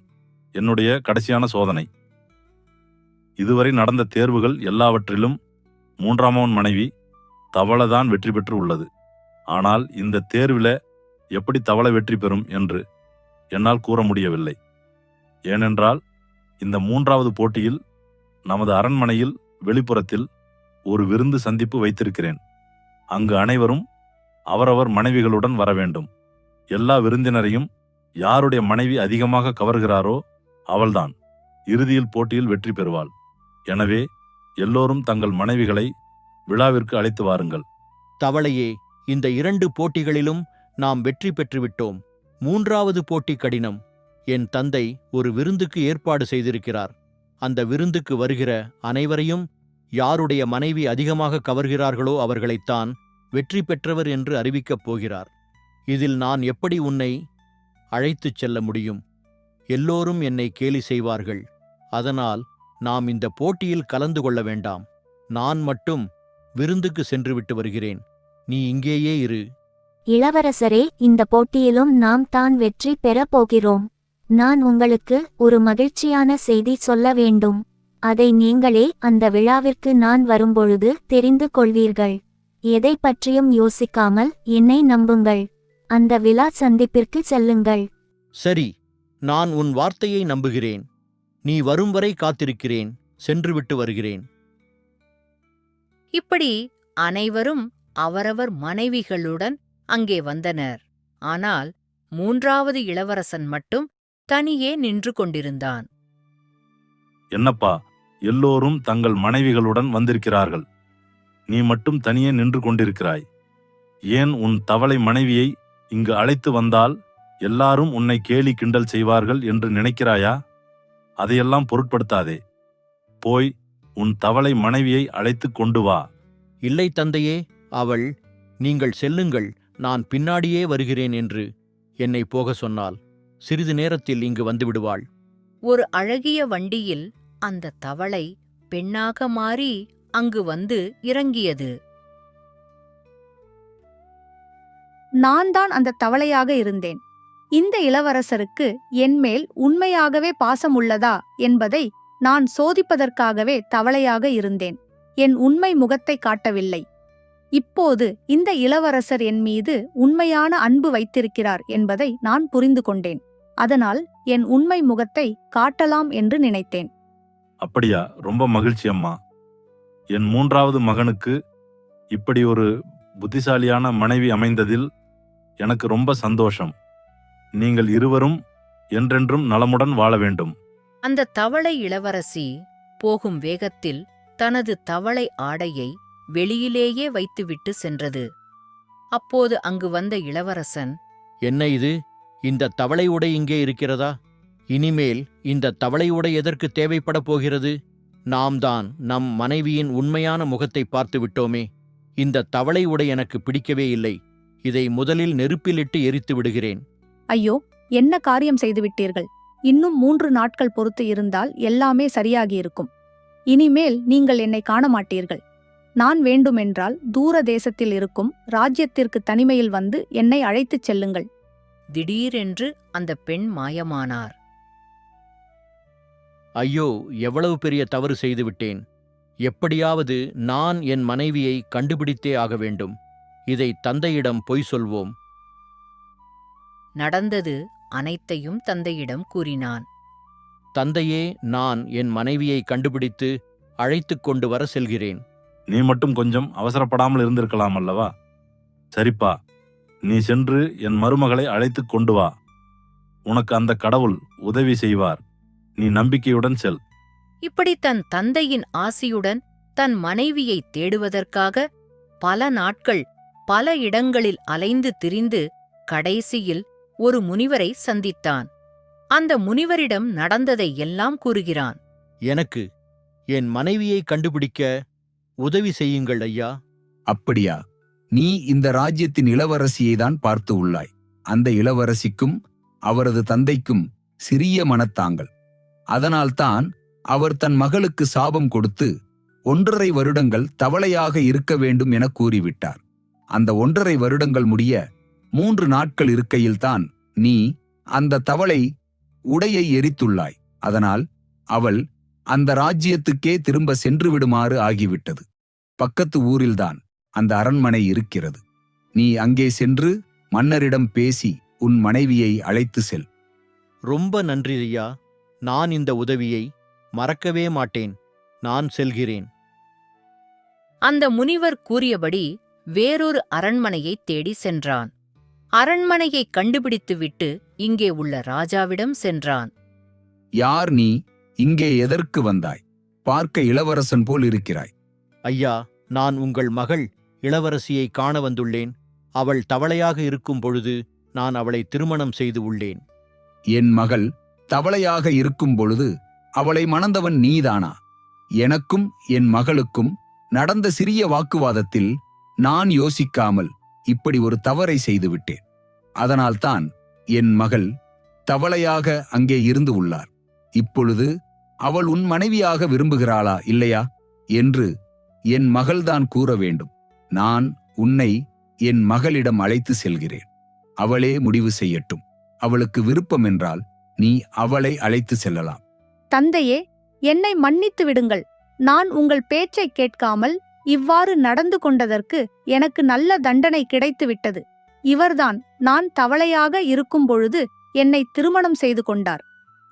Speaker 2: என்னுடைய கடைசியான சோதனை. இதுவரை நடந்த தேர்வுகள் எல்லாவற்றிலும் மூன்றாமவன் மனைவி தவளைதான் வெற்றி பெற்று உள்ளது. ஆனால் இந்த தேர்வில் எப்படி தவளை வெற்றி பெறும் என்று என்னால் கூற முடியவில்லை. ஏனென்றால் இந்த மூன்றாவது போட்டியில் நமது அரண்மனையில் வெளிப்புறத்தில் ஒரு விருந்து சந்திப்பு வைத்திருக்கிறேன். அங்கு அனைவரும் அவரவர் மனைவிகளுடன் வர வேண்டும். எல்லா விருந்தினரையும் யாருடைய மனைவி அதிகமாக கவர்கிறாரோ அவள்தான் இறுதியில் போட்டியில் வெற்றி பெறுவாள். எனவே எல்லோரும் தங்கள் மனைவிகளை விழாவிற்கு அழைத்து வாருங்கள்.
Speaker 5: தவளையே, இந்த 2 போட்டிகளிலும் நாம் வெற்றி பெற்றுவிட்டோம். 3வது போட்டி கடினம். என் தந்தை ஒரு விருந்துக்கு ஏற்பாடு செய்திருக்கிறார். அந்த விருந்துக்கு வருகிற அனைவரையும் யாருடைய மனைவி அதிகமாக கவர்கிறார்களோ அவர்களைத்தான் வெற்றி பெற்றவர் என்று அறிவிக்கப் போகிறார். இதில் நான் எப்படி உன்னை அழைத்துச் செல்ல முடியும்? எல்லோரும் என்னை கேலி செய்வார்கள். அதனால் நாம் இந்த போட்டியில் கலந்து கொள்ள வேண்டாம். நான் மட்டும் விருந்துக்கு சென்றுவிட்டு வருகிறேன். நீ இங்கேயே இரு.
Speaker 7: இளவரசரே, இந்த போட்டியிலும் நாம் தான் வெற்றி பெறப் போகிறோம். நான் உங்களுக்கு ஒரு மகிழ்ச்சியான செய்தி சொல்ல வேண்டும். அதை நீங்களே அந்த விழாவிற்கு நான் வரும்பொழுது தெரிந்து கொள்வீர்கள். எதை பற்றியும் யோசிக்காமல் என்னை நம்புங்கள். அந்த விழா சந்திப்பிற்கு செல்லுங்கள்.
Speaker 5: சரி, நான் உன் வார்த்தையை நம்புகிறேன். நீ வரும் வரை காத்திருக்கிறேன். சென்றுவிட்டு வருகிறேன்.
Speaker 1: இப்படி அனைவரும் அவரவர் மனைவிகளுடன் அங்கே வந்தனர். ஆனால் 3வது இளவரசன் மட்டும் தனியே நின்று கொண்டிருந்தான்.
Speaker 2: என்னப்பா, எல்லோரும் தங்கள் மனைவிகளுடன் வந்திருக்கிறார்கள். நீ மட்டும் தனியே நின்று கொண்டிருக்கிறாய். ஏன் உன் தவளை மனைவியை இங்கு அழைத்து வந்தால் எல்லாரும் உன்னை கேலி கிண்டல் செய்வார்கள் என்று நினைக்கிறாயா? அதையெல்லாம் பொருட்படுத்தாதே. போய் உன் தவளை மனைவியை அழைத்து கொண்டு வா.
Speaker 5: இல்லை தந்தையே, அவள் நீங்கள் செல்லுங்கள், நான் பின்னாடியே வருகிறேன் என்று என்னை போக சொன்னால் சிறிது நேரத்தில் இங்கு வந்துவிடுவாள்.
Speaker 1: ஒரு அழகிய வண்டியில் அந்த தவளை பெண்ணாக மாறி அங்கு வந்து இறங்கியது.
Speaker 9: நான் தான் அந்த தவளையாக இருந்தேன். இந்த இளவரசருக்கு என்மேல் உண்மையாகவே பாசம் உள்ளதா என்பதை நான் சோதிப்பதற்காகவே தவளையாக இருந்தேன். என் உண்மை முகத்தை காட்டவில்லை. இப்போது இந்த இளவரசர் என் மீது உண்மையான அன்பு வைத்திருக்கிறார் என்பதை நான் புரிந்து கொண்டேன். அதனால் என் உண்மை முகத்தை காட்டலாம் என்று நினைத்தேன்.
Speaker 2: அப்படியா? ரொம்ப மகிழ்ச்சி அம்மா. என் 3வது மகனுக்கு இப்படி ஒரு புத்திசாலியான மனைவி அமைந்ததில் எனக்கு ரொம்ப சந்தோஷம். நீங்கள் இருவரும் என்றென்றும் நலமுடன் வாழ வேண்டும்.
Speaker 1: அந்த தவளை இளவரசி போகும் வேகத்தில் தனது தவளை ஆடையை வெளியிலேயே வைத்துவிட்டு சென்றது. அப்போது அங்கு வந்த இளவரசன்,
Speaker 5: என்ன இது? இந்த தவளை உடை இங்கே இருக்கிறதா? இனிமேல் இந்த தவளை உடை எதற்கு தேவைப்பட போகிறது? நாம் தான் நம் மனைவியின் உண்மையான முகத்தை பார்த்து விட்டோமே. இந்த தவளை உடை எனக்கு பிடிக்கவே இல்லை. இதை முதலில் நெருப்பிலிட்டு எரித்து விடுகிறேன்.
Speaker 9: ஐயோ, என்ன காரியம் செய்துவிட்டீர்கள்! இன்னும் 3 நாட்கள் பொறுத்து இருந்தால் எல்லாமே சரியாகியிருக்கும். இனிமேல் நீங்கள் என்னை காண மாட்டீர்கள். நான் வேண்டுமென்றால் தூர தேசத்தில் இருக்கும் ராஜ்யத்திற்கு தனிமையில் வந்து என்னை அழைத்துச் செல்லுங்கள்.
Speaker 1: திடீரென்று அந்த பெண் மாயமானார்.
Speaker 5: ஐயோ, எவ்வளவு பெரிய தவறு செய்துவிட்டேன். எப்படியாவது நான் என் மனைவியை கண்டுபிடித்தே ஆக வேண்டும். இதை தந்தையிடம் பொய் சொல்வோம்.
Speaker 1: நடந்தது அனைத்தையும் தந்தையிடம் கூறினான்.
Speaker 5: தந்தையே, நான் என் மனைவியை கண்டுபிடித்து அழைத்துக் கொண்டு வர செல்கிறேன்.
Speaker 2: நீ மட்டும் கொஞ்சம் அவசரப்படாமல் இருந்திருக்கலாம் அல்லவா? சரிப்பா, நீ சென்று என் மருமகளை அழைத்துக் கொண்டு வா. உனக்கு அந்த கடவுள் உதவி செய்வார். நீ நம்பிக்கையுடன் செல்.
Speaker 1: இப்படி தன் தந்தையின் ஆசியுடன் தன் மனைவியை தேடுவதற்காக பல நாட்கள் பல இடங்களில் அலைந்து திரிந்து கடைசியில் ஒரு முனிவரை சந்தித்தான். அந்த முனிவரிடம் நடந்ததை எல்லாம் கூறுகிறான்.
Speaker 5: எனக்கு என் மனைவியை கண்டுபிடிக்க உதவி செய்யுங்கள் ஐயா.
Speaker 11: அப்படியா? நீ இந்த ராஜ்யத்தின் இளவரசியை தான் பார்த்து உள்ளாய். அந்த இளவரசிக்கும் அவரது தந்தைக்கும் சிறிய மனத்தாங்கள். அதனால்தான் அவர் தன் மகளுக்கு சாபம் கொடுத்து 1.5 வருடங்கள் தவளையாக இருக்க வேண்டும் என கூறிவிட்டார். அந்த 1.5 வருடங்கள் முடிய 3 நாட்கள் இருக்கையில்தான் நீ அந்த தவளை உடையை எரித்துள்ளாய். அதனால் அவள் அந்த ராஜ்யத்துக்கே திரும்ப சென்று விடுமாறு ஆகிவிட்டது. பக்கத்து ஊரில்தான் அந்த அரண்மனை இருக்கிறது. நீ அங்கே சென்று மன்னரிடம் பேசி உன் மனைவியை அழைத்து செல்.
Speaker 5: ரொம்ப நன்றி ஐயா. நான் இந்த உதவியை மறக்கவே மாட்டேன். நான் செல்கிறேன்.
Speaker 1: அந்த முனிவர் கூறியபடி வேறொரு அரண்மனையை தேடி சென்றான். அரண்மனையை கண்டுபிடித்துவிட்டு இங்கே உள்ள ராஜாவிடம் சென்றான்.
Speaker 11: யார் நீ? இங்கே எதற்கு வந்தாய்? பார்க்க இளவரசன் போல் இருக்கிறாய்.
Speaker 5: ஐயா, நான் உங்கள் மகள் இளவரசியை காண வந்துள்ளேன். அவள் தவளையாக இருக்கும் பொழுது நான் அவளை திருமணம் செய்து உள்ளேன்.
Speaker 11: என் மகள் தவளையாக இருக்கும் பொழுது அவளை மணந்தவன் நீதானா? எனக்கும் என் மகளுக்கும் நடந்த சிறிய வாக்குவாதத்தில் நான் யோசிக்காமல் இப்படி ஒரு தவறை செய்துவிட்டேன். அதனால்தான் என் மகள் தவளையாக அங்கே இருந்து உள்ளார். இப்பொழுது அவள் உன் மனைவியாக விரும்புகிறாளா இல்லையா என்று என் மகள்தான் கூற வேண்டும். நான் உன்னை என் மகளிடம் அழைத்து செல்கிறேன். அவளே முடிவு செய்யட்டும். அவளுக்கு விருப்பம் என்றால் நீ அவளை அழைத்து செல்லலாம்.
Speaker 9: தந்தையே, என்னை மன்னித்து விடுங்கள். நான் உங்கள் பேச்சைக் கேட்காமல் இவ்வாறு நடந்து கொண்டதற்கு எனக்கு நல்ல தண்டனை கிடைத்துவிட்டது. இவர்தான் நான் தவளையாக இருக்கும் பொழுது என்னை திருமணம் செய்து கொண்டார்.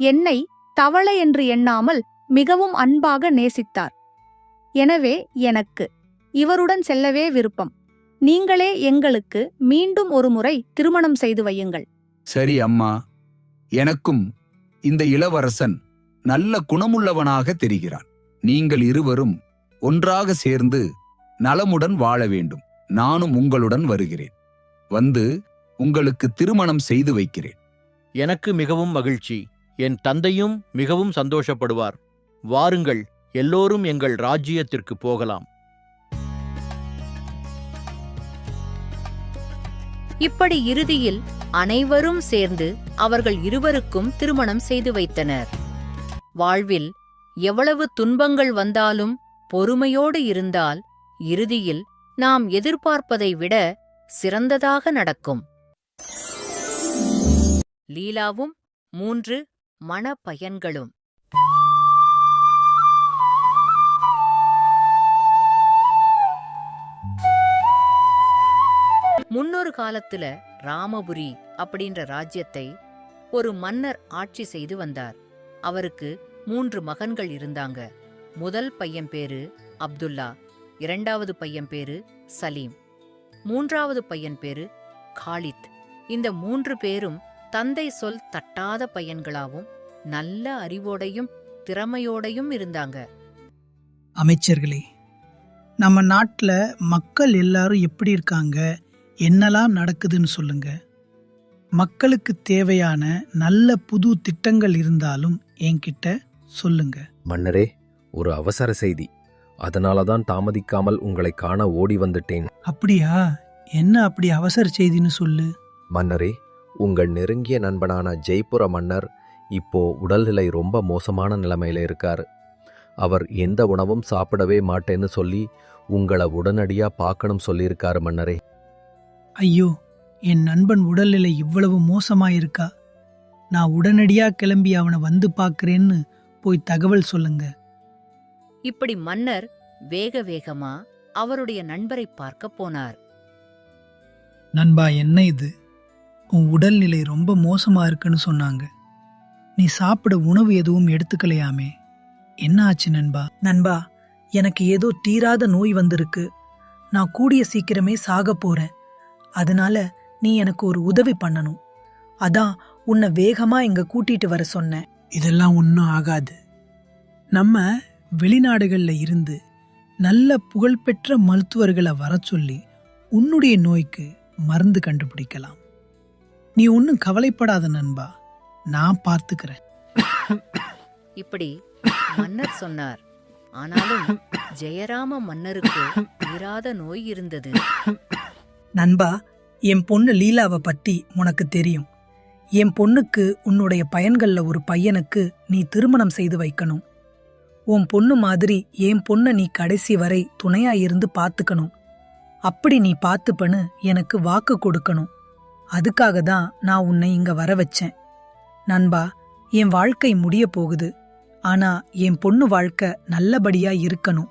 Speaker 9: என்னை தவளை என்று எண்ணாமல் மிகவும் அன்பாக நேசித்தார். எனவே எனக்கு இவருடன் செல்லவே விருப்பம். நீங்களே எங்களுக்கு மீண்டும் ஒரு முறை திருமணம் செய்து வையுங்கள்.
Speaker 11: சரி அம்மா, எனக்கும் இந்த இளவரசன் நல்ல குணமுள்ளவனாக தெரிகிறான். நீங்கள் இருவரும் ஒன்றாக சேர்ந்து நலமுடன் வாழ வேண்டும். நானும் உங்களுடன் வருகிறேன். வந்து உங்களுக்கு திருமணம் செய்து வைக்கிறேன்.
Speaker 5: எனக்கு மிகவும் மகிழ்ச்சி. என் தந்தையும் மிகவும் சந்தோஷப்படுவார். வாருங்கள், எல்லோரும் எங்கள் ராஜ்யத்திற்கு போகலாம்.
Speaker 1: இப்படி இறுதியில் அனைவரும் சேர்ந்து அவர்கள் இருவருக்கும் திருமணம் செய்து வைத்தனர். வாழ்வில் எவ்வளவு துன்பங்கள் வந்தாலும் பொறுமையோடு இருந்தால் இறுதியில் நாம் எதிர்பார்ப்பதை விட சிறந்ததாக நடக்கும். லீலாவும் 3 மணப்பயன்களும். முன்னொரு காலத்துல ராமபுரி அப்படின்ற ராஜ்யத்தை ஒரு மன்னர் ஆட்சி செய்து வந்தார். அவருக்கு 3 மகன்கள் இருந்தாங்க. முதல் பையன் பேரு அப்துல்லா, 2வது பையன் பேரு சலீம், 3வது பையன் பேரு காலித். இந்த 3 பேரும் தந்தை சொல் தட்டாத பையன்களாவும் நல்ல அறிவோடையும் திறமையோடையும் இருந்தாங்க.
Speaker 12: அமைச்சர்களே, நம்ம நாட்டுல மக்கள் எல்லாரும் எப்படி இருக்காங்க, என்னெல்லாம் நடக்குதுன்னு சொல்லுங்க. மக்களுக்கு தேவையான நல்ல புது திட்டங்கள் இருந்தாலும் என்கிட்ட சொல்லுங்க.
Speaker 13: மன்னரே, ஒரு அவசர செய்தி. அதனாலதான் தாமதிக்காமல் உங்களை காண ஓடி வந்துட்டேன்.
Speaker 12: அப்படியா? என்ன அப்படி அவசர செய்தின்னு சொல்லு.
Speaker 13: மன்னரே, உங்கள் நெருங்கிய நண்பனான ஜெய்புர மன்னர் இப்போ உடல்நிலை ரொம்ப மோசமான நிலைமையில இருக்காரு. அவர் எந்த உணவும் சாப்பிடவே மாட்டேன்னு சொல்லி உங்களை உடனடியா பார்க்கணும் சொல்லியிருக்காரு மன்னரே.
Speaker 12: ஐயோ, என் நண்பன் உடல்நிலை இவ்வளவு மோசமாயிருக்கா? நான் உடனடியா கிளம்பி அவனை வந்து பார்க்கறேன்னு போய் தகவல் சொல்லுங்க.
Speaker 1: இப்படி மன்னர் வேக வேகமா அவருடைய நண்பரை பார்க்க போனார்.
Speaker 12: நண்பா, என்ன இது? உன் உடல்நிலை ரொம்ப மோசமா இருக்குன்னு சொன்னாங்க. நீ சாப்பிட உணவு எதுவும் எடுத்துக்கலையாமே, என்ன ஆச்சு நண்பா? நண்பா, எனக்கு ஏதோ தீராத நோய் வந்திருக்கு. நான் கூடிய சீக்கிரமே சாக போறேன். அதனால நீ எனக்கு ஒரு உதவி பண்ணணும். அதான் உன்னை வேகமா இங்க கூட்டிட்டு வர சொன்னேன். இதெல்லாம் ஒன்றும் ஆகாது. நம்ம வெளிநாடுகள்ல இருந்து நல்ல புகழ்பெற்ற மருத்துவர்களை வர சொல்லி உன்னுடைய நோய்க்கு மருந்து கண்டுபிடிக்கலாம். நீ ஒன்னும் கவலைப்படாத நண்பா, நான் பார்த்துக்கிறேன்.
Speaker 1: இப்படி மன்னர் சொன்னார். ஆனாலும் ஜெயராம மன்னருக்கு தீராத நோய் இருந்தது.
Speaker 12: நண்பா, என் பொண்ணு லீலாவை பத்தி உனக்கு தெரியும். என் பொண்ணுக்கு உன்னுடைய பையன்கள்ல ஒரு பையனுக்கு நீ திருமணம் செய்து வைக்கணும். உன் பொண்ணு மாதிரி என் பொண்ணை நீ கடைசி வரை துணையா இருந்து பார்த்துக்கணும். அப்படி நீ பார்த்துப்பன்னு எனக்கு வாக்கு கொடுக்கணும். அதுக்காக தான் நான் உன்னை இங்க வர வச்சேன். நண்பா, என் வாழ்க்கை முடிய போகுது. ஆனா என் பொண்ணு வாழ்க்கை நல்லபடியா இருக்கணும்.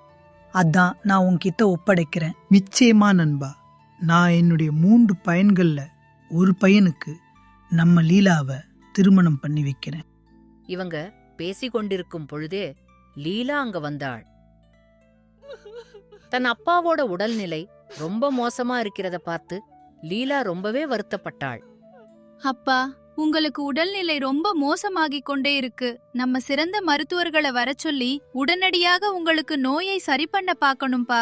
Speaker 12: அதான் நான் உன்கிட்ட ஒப்படைக்கிறேன். நிச்சயமா நண்பா, நான் என்னுடைய 3 பையன்கள்ல ஒரு பையனுக்கு நம்ம லீலாவை திருமணம் பண்ணி வைக்கிறேன்.
Speaker 1: இவங்க பேசிக்கொண்டிருக்கும் பொழுதே லீலா அங்க வந்தாள். தன் அப்பாவோட உடல்நிலை ரொம்ப மோசமா இருக்கிறத பார்த்து லீலா ரொம்பவே வருத்தப்பட்டாள்.
Speaker 14: அப்பா, உங்களுக்கு உடல்நிலை ரொம்ப மோசமாகிக் கொண்டே இருக்கு. நம்ம சிறந்த மருத்துவர்களை வர சொல்லி உடனடியாக உங்களுக்கு நோயை சரி பண்ண பார்க்கணும்பா.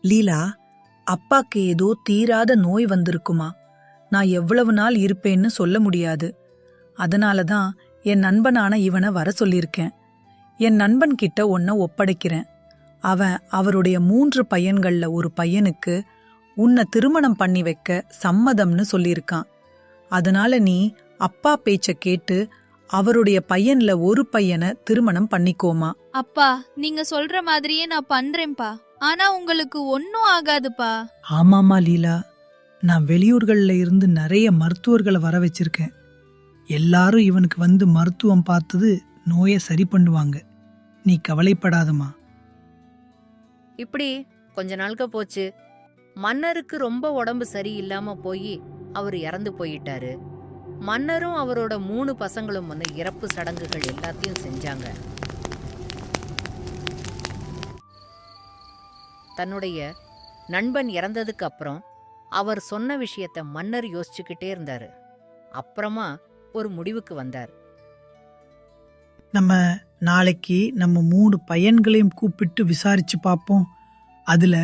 Speaker 12: லீலா, அப்பாக்கு ஏதோ தீராத நோய் வந்திருக்குமா? நான் எவ்வளவு நாள் இருப்பேன்னு சொல்ல முடியாது. அதனாலதான் என் நண்பனான இவனை வர சொல்லியிருக்கேன். என் நண்பன் கிட்ட உன்னை ஒப்படைக்கிறேன். அவன் அவருடைய 3 பையன்கள்ல ஒரு பையனுக்கு உன்னை திருமணம் பண்ணி வைக்க சம்மதம்னு சொல்லியிருக்கான். அதனால நீ அப்பா பேச்ச கேட்டு அவருடைய பையன்ல ஒரு பையனை திருமணம் பண்ணிக்கோமா.
Speaker 14: அப்பா, நீங்க சொல்ற மாதிரியே நான் பண்றேன்பா. ஆனா உங்களுக்கு ஒன்னும் ஆகாதுப்பா.
Speaker 12: ஆமாமா லீலா, நான் வெளியூர்கள்ல இருந்து நிறைய மருத்துவர்களை வர வச்சிருக்கேன். எல்லாரும் இவனுக்கு வந்து மருத்துவம் பார்த்தது நோயை சரி பண்ணுவாங்க. நீ கவலைப்படாதமா.
Speaker 1: இப்படி கொஞ்ச நாளுக்கு போச்சு. மன்னருக்கு ரொம்ப உடம்பு சரியில்லாம போய் அவர் இறந்து போயிட்டாரு. மன்னரும் அவரோட 3 பசங்களும் வந்து இறப்பு சடங்குகள் எல்லாத்தையும் செஞ்சாங்க. தன்னுடைய நண்பன் இறந்ததுக்கு அப்புறம் அவர் சொன்ன விஷயத்த மன்னர் யோசிச்சுக்கிட்டே இருந்தாரு. அப்புறமா ஒரு முடிவுக்கு வந்தார்.
Speaker 12: நம்ம நாளைக்கு நம்ம 3 பையன்களையும் கூப்பிட்டு விசாரிச்சு பார்ப்போம். அதுல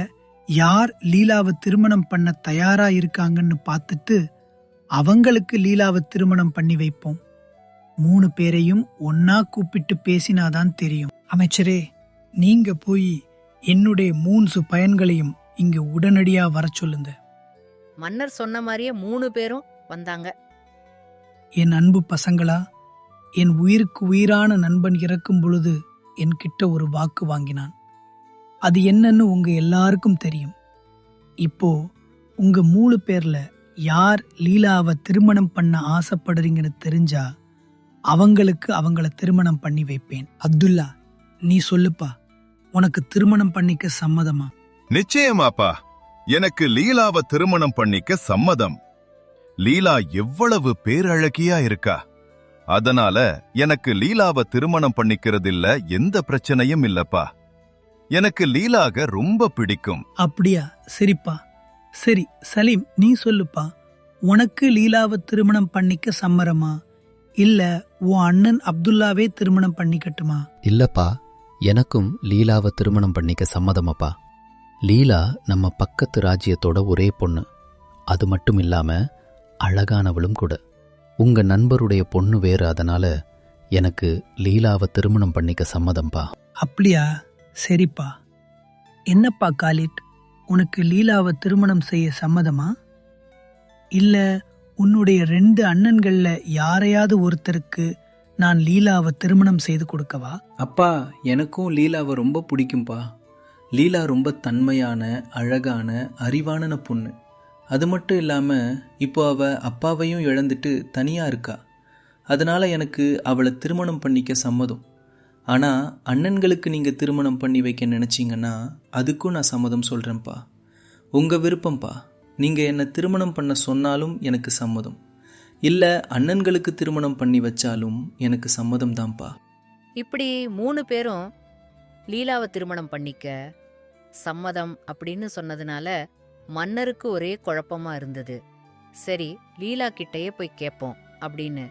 Speaker 12: யார் லீலாவை திருமணம் பண்ண தயாரா இருக்காங்கன்னு பார்த்துட்டு அவங்களுக்கு லீலாவை திருமணம் பண்ணி வைப்போம். 3 பேரையும் ஒன்னா கூப்பிட்டு பேசினாதான் தெரியும். அமைச்சரே, நீங்க போய் என்னுடைய 3 பையன்களையும் இங்க உடனடியா வர சொல்லுங்க.
Speaker 1: மன்னர் சொன்ன மாதிரியே 3 பேரும் வந்தாங்க.
Speaker 12: என் அன்பு பசங்களா, என் உயிருக்கு உயிரான நண்பன் இறக்கும் பொழுது என்கிட்ட ஒரு வாக்கு வாங்கினான். அது என்னன்னு உங்க எல்லாருக்கும் தெரியும். இப்போ உங்க 3 பேர்ல யார் லீலாவை திருமணம் பண்ண ஆசைப்படுறீங்கன்னு தெரிஞ்சா அவங்களுக்கு அவங்கள திருமணம் பண்ணி வைப்பேன். அப்துல்லா, நீ சொல்லுப்பா, உனக்கு திருமணம் பண்ணிக்க சம்மதமா?
Speaker 15: நிச்சயமாப்பா, எனக்கு லீலாவை திருமணம் பண்ணிக்க சம்மதம். லீலா எவ்வளவு பேரழகியா இருக்கா. அதனால எனக்கு லீலாவை திருமணம் பண்ணிக்கிறதில்ல எந்த பிரச்சனையும் இல்லப்பா. எனக்கு லீலாக ரொம்ப பிடிக்கும்.
Speaker 12: அப்படியா? சரிப்பா. சரி சலீம், நீ சொல்லுப்பா. உனக்கு லீலாவை திருமணம் பண்ணிக்க சம்மரமா, இல்ல உன் அண்ணன் அப்துல்லாவே திருமணம் பண்ணிக்கட்டுமா?
Speaker 16: இல்லப்பா, எனக்கும் லீலாவை திருமணம் பண்ணிக்க சம்மதமப்பா. லீலா நம்ம பக்கத்து ராஜ்யத்தோட ஒரே பொண்ணு. அது மட்டும் இல்லாம அழகானவளும் கூட. உங்க நண்பருடைய பொண்ணு வேறு, அதனால எனக்கு லீலாவை திருமணம் பண்ணிக்க சம்மதம்பா.
Speaker 12: அப்படியா? சரிப்பா. என்னப்பா காலிட், உனக்கு லீலாவை திருமணம் செய்ய சம்மதமா? இல்ல உன்னுடைய 2 அண்ணன்கள்ல யாரையாவது ஒருத்தருக்கு நான் லீலாவை திருமணம் செய்து கொடுக்கவா?
Speaker 17: அப்பா, எனக்கும் லீலாவை ரொம்ப பிடிக்கும்பா. லீலா ரொம்ப தன்மையான, அழகான, அறிவான பொண்ணு. அது மட்டும் இல்லாமல் இப்போ அவள் அப்பாவையும் இழந்துட்டு தனியாக இருக்கா. அதனால் எனக்கு அவளை திருமணம் பண்ணிக்க சம்மதம். ஆனால் அண்ணன்களுக்கு நீங்கள் திருமணம் பண்ணி வைக்க நினச்சிங்கன்னா அதுக்கும் நான் சம்மதம் சொல்கிறேன்ப்பா. உங்கள் விருப்பம்ப்பா. நீங்கள் என்னை திருமணம் பண்ண சொன்னாலும் எனக்கு சம்மதம். இல்லை அண்ணன்களுக்கு திருமணம் பண்ணி வச்சாலும் எனக்கு சம்மதம் தான்ப்பா.
Speaker 1: இப்படி 3 பேரும் லீலாவை திருமணம் பண்ணிக்க சம்மதம் அப்படின்னு சொன்னதுனால மன்னருக்கு ஒரே குழப்பமா இருந்தது. சரி, லீலா கிட்டயே போய் கேட்போம் அப்படின்னு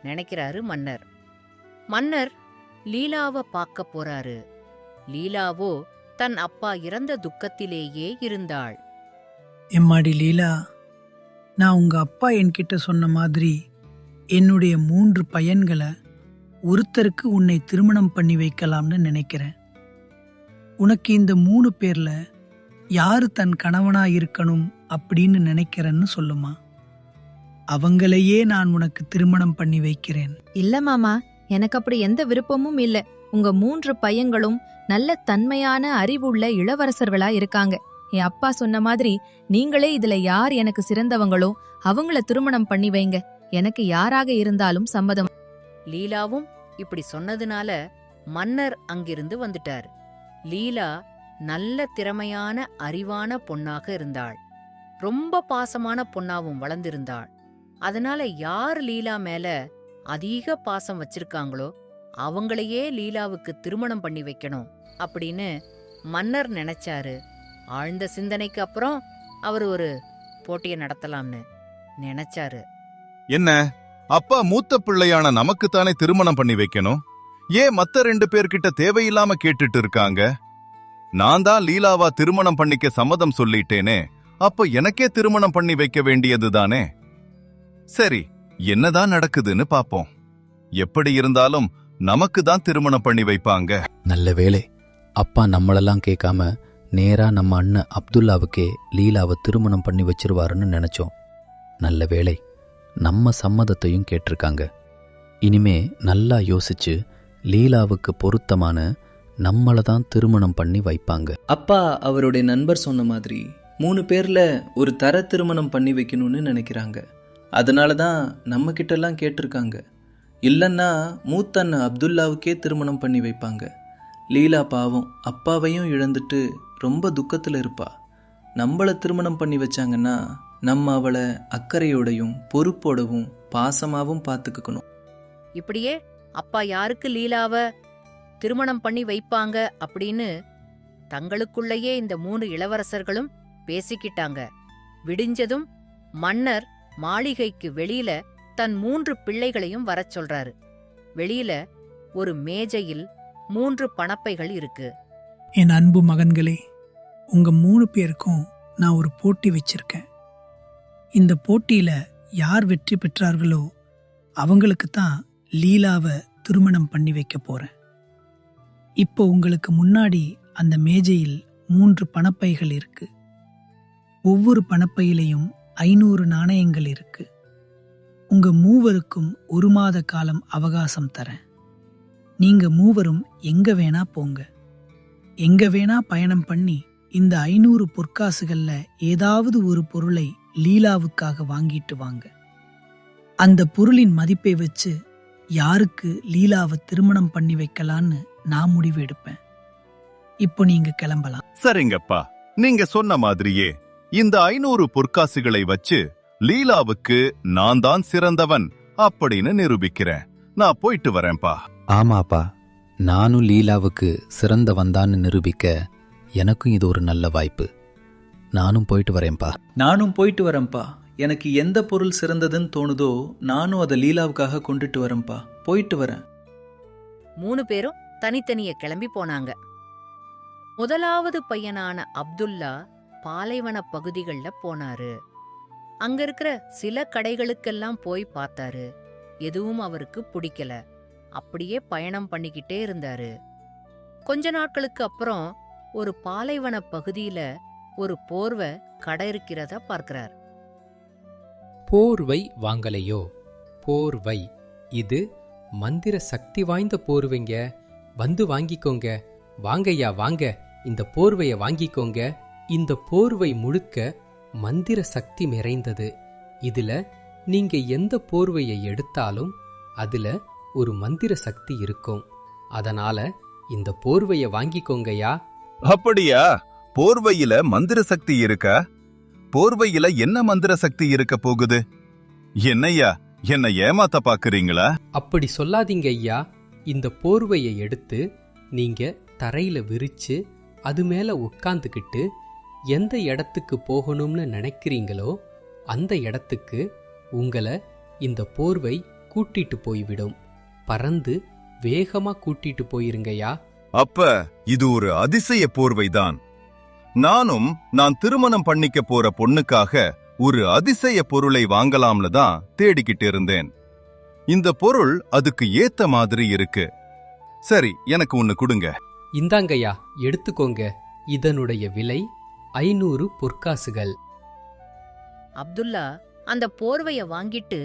Speaker 1: நினைக்கிறாரு மன்னர். மன்னர் லீலாவை பார்க்க போறாரு. லீலாவோ தன் அப்பா இறந்த துக்கத்திலேயே இருந்தாள்.
Speaker 12: எம்மாடி லீலா, நான் உங்க அப்பா என்கிட்ட சொன்ன மாதிரி என்னுடைய 3 பையன்களை ஒருத்தருக்கு உன்னை திருமணம் பண்ணி வைக்கலாம்னு நினைக்கிறேன். உனக்கு இந்த 3 பேர்ல யாரு தன் கணவனா இருக்கணும் அப்படின்னு நினைக்கிறேன்னு சொல்லுமா. அவங்களையே நான் உனக்கு திருமணம் பண்ணி வைக்கிறேன்.
Speaker 18: இல்ல மாமா, எனக்கு அப்படி எந்த விருப்பமும் இல்ல. உங்க 3 பையன்களும் நல்ல தன்மையான அறிவுள்ள இளவரசர்களா இருக்காங்க. என் அப்பா சொன்ன மாதிரி நீங்களே இதுல யார் எனக்கு சிறந்தவங்களோ அவங்கள திருமணம் பண்ணி வைங்க. எனக்கு யாராக இருந்தாலும் சம்மதம்.
Speaker 1: லீலாவும் இப்படி சொன்னதுனால மன்னர் அங்கிருந்து வந்துட்டார். லீலா நல்ல திறமையான அறிவான பொண்ணாக இருந்தாள். ரொம்ப பாசமான பொண்ணாவும் வளர்ந்திருந்தாள். அதனால யார் லீலா மேல அதிக பாசம் வச்சிருக்காங்களோ அவங்களையே லீலாவுக்கு திருமணம் பண்ணி வைக்கணும் அப்படின்னு மன்னர் நினைச்சாரு. ஆழ்ந்த சிந்தனைக்கு அப்புறம் அவர் ஒரு போட்டியை நடத்தலாம்னு நினைச்சாரு.
Speaker 15: என்ன, அப்பா மூத்த பிள்ளையான நமக்குத்தானே திருமணம் பண்ணி வைக்கணும்? ஏன் மத்த 2 பேர்கிட்ட தேவையில்லாம கேட்டுட்டு இருக்காங்க? நான் தான் லீலாவா திருமணம் பண்ணிக்க சம்மதம் சொல்லிட்டேனே, அப்ப எனக்கே திருமணம் பண்ணி வைக்க வேண்டியதுதானே. சரி, என்னதான் நடக்குதுன்னு பாப்போம். எப்படி இருந்தாலும் நமக்கு தான் திருமணம் பண்ணி வைப்பாங்க.
Speaker 16: நல்ல வேளை, அப்பா நம்மளெல்லாம் கேட்காம நேரா நம்ம அண்ணன் அப்துல்லாவுக்கே லீலாவை திருமணம் பண்ணி வச்சிருவாருன்னு நினைச்சோம். நல்ல வேளை, நம்ம சம்மதத்தையும் கேட்டிருக்காங்க. இனிமே நல்லா யோசிச்சு லீலாவுக்கு பொருத்தமான நம்மள தான் திருமணம் பண்ணி வைப்பாங்க.
Speaker 17: அப்பா அவருடைய நண்பர் சொன்ன மாதிரி 3 பேர்ல ஒரு தர திருமணம் பண்ணி வைக்கணும்னு நினைக்கிறாங்க. அதனால தான் நம்ம கிட்டலாம் கேட்டிருக்காங்க. இல்லைன்னா மூத்த அண்ணன் அப்துல்லாவுக்கே திருமணம் பண்ணி வைப்பாங்க. லீலா பாவம் அப்பாவையும் இழந்துட்டு ரொம்ப துக்கத்தில் இருப்பா. நம்மளை திருமணம் பண்ணி வச்சாங்கன்னா நம்ம அவளை அக்கறையோடையும் பொறுப்போடவும் பாசமாவும் பார்த்துக்கணும்.
Speaker 1: இப்படியே அப்பா யாருக்கு லீலாவை திருமணம் பண்ணி வைப்பாங்க அப்படின்னு தங்களுக்குள்ளேயே இந்த 3 இளவரசர்களும் பேசிக்கிட்டாங்க. விடிஞ்சதும் மன்னர் மாளிகைக்கு வெளியில தன் 3 பிள்ளைகளையும் வரச் சொல்றாரு. வெளியில ஒரு மேஜையில் 3 பணப்பைகள் இருக்கு.
Speaker 12: என் அன்பு மகன்களே, உங்க 3 பேருக்கும் நான் ஒரு போட்டி வச்சிருக்கேன். இந்த போட்டியில யார் வெற்றி பெற்றார்களோ அவங்களுக்கு தான் லீலாவை திருமணம் பண்ணி வைக்க போறேன். இப்போ உங்களுக்கு முன்னாடி அந்த மேஜையில் 3 பணப்பைகள் இருக்கு. ஒவ்வொரு பணப்பையிலையும் 500 நாணயங்கள் இருக்கு. உங்க 3வருக்கும் 1 மாத காலம் அவகாசம் தரேன். நீங்க 3வரும் எங்க வேணா போங்க. எங்க வேணா பயணம் பண்ணி இந்த 500 பொற்காசுகள்ல ஏதாவது ஒரு பொருளை லீலாவுக்காக வாங்கிட்டு வாங்க. அந்த பொருளின் மதிப்பை வச்சு யாருக்கு லீலாவை திருமணம் பண்ணி வைக்கலான்னு நான் முடிவு எடுப்பேன். இப்போ நீங்க கிளம்பலாம்.
Speaker 15: சரிங்கப்பா, நீங்க சொன்ன மாதிரியே இந்த 500 பொற்காசுகளை வச்சு லீலாவுக்கு நான் தான் சிறந்தவன் அப்படின்னு நிரூபிக்கிறேன். நான் போயிட்டு வரேன்பா.
Speaker 16: ஆமாப்பா, நானும் லீலாவுக்கு சிறந்தவன்தான்னு நிரூபிக்க எனக்கும் இது ஒரு நல்ல வாய்ப்பு. நானும் போயிட்டு வரேன்ப்பா.
Speaker 17: நானும் போயிட்டு வரேன்ப்பா. எனக்கு எந்த பொருள் சிறந்ததுன்னு தோணுதோ நானும் அதை லீலாவுக்காக கொண்டுட்டு வரேன்ப்பா. போயிட்டு வரேன்.
Speaker 1: 3 பேரும் தனித்தனிய கிளம்பி போனாங்க. முதலாவது பையனான அப்துல்லா பாலைவன பகுதிகள்ல போனாரு. அங்க இருக்கிற சில கடைகளுக்கெல்லாம் போய் பார்த்தாரு. எதுவும் அவருக்கு பிடிக்கல. அப்படியே பயணம் பண்ணிக்கிட்டே இருந்தாரு. கொஞ்ச நாட்களுக்கு அப்புறம் ஒரு பாலைவன பகுதியில ஒரு போர்வை கடை இருக்கிறத பார்க்கிறார்.
Speaker 19: போர்வை வாங்கலையோ? போர்வை, இது மந்திர சக்தி வாய்ந்த போர்வைங்க. வந்து வாங்கிக்கோங்க. வாங்கய்யா வாங்க, இந்த போர்வைய வாங்கிக்கோங்க. இந்த போர்வை முழுக்க மந்திர சக்தி நிறைந்தது. இதுல நீங்க எந்த போர்வையை எடுத்தாலும் அதுல ஒரு மந்திர சக்தி இருக்கும். அதனால இந்த போர்வைய வாங்கிக்கோங்கய்யா.
Speaker 15: அப்படியா? போர்வையில மந்திர சக்தி இருக்கா? போர்வையில என்ன மந்திர சக்தி இருக்க போகுது? என்னையா, என்ன ஏமாத்த பாக்குறீங்களா?
Speaker 19: அப்படி சொல்லாதீங்க ஐயா. இந்த போர்வையை எடுத்து நீங்க தரையில விரிச்சு அது மேல உட்காந்துக்கிட்டு எந்த இடத்துக்கு போகணும்னு நினைக்கிறீங்களோ அந்த இடத்துக்கு உங்களை இந்த போர்வை கூட்டிட்டு போய்விடும். பறந்து வேகமா கூட்டிட்டு போயிருங்கய்யா.
Speaker 15: அப்ப இது ஒரு அதிசய போர்வைதான். நான் திருமணம் பண்ணிக்க போற பொண்ணுக்காக ஒரு அதிசய பொருளை வாங்கலாம்னு தான் தேடிக்கிட்டு இருந்தேன். இந்த பொருள் அதுக்கு ஏத்த மாதிரி இருக்கு. சரி, எனக்கு ஒன்னு கொடுங்க.
Speaker 19: இந்தாங்கய்யா, எடுத்துக்கோங்க. இதனுடைய விலை 500 பொற்காசுகள்.
Speaker 1: அப்துல்லா அந்த போர்வைய வாங்கிட்டு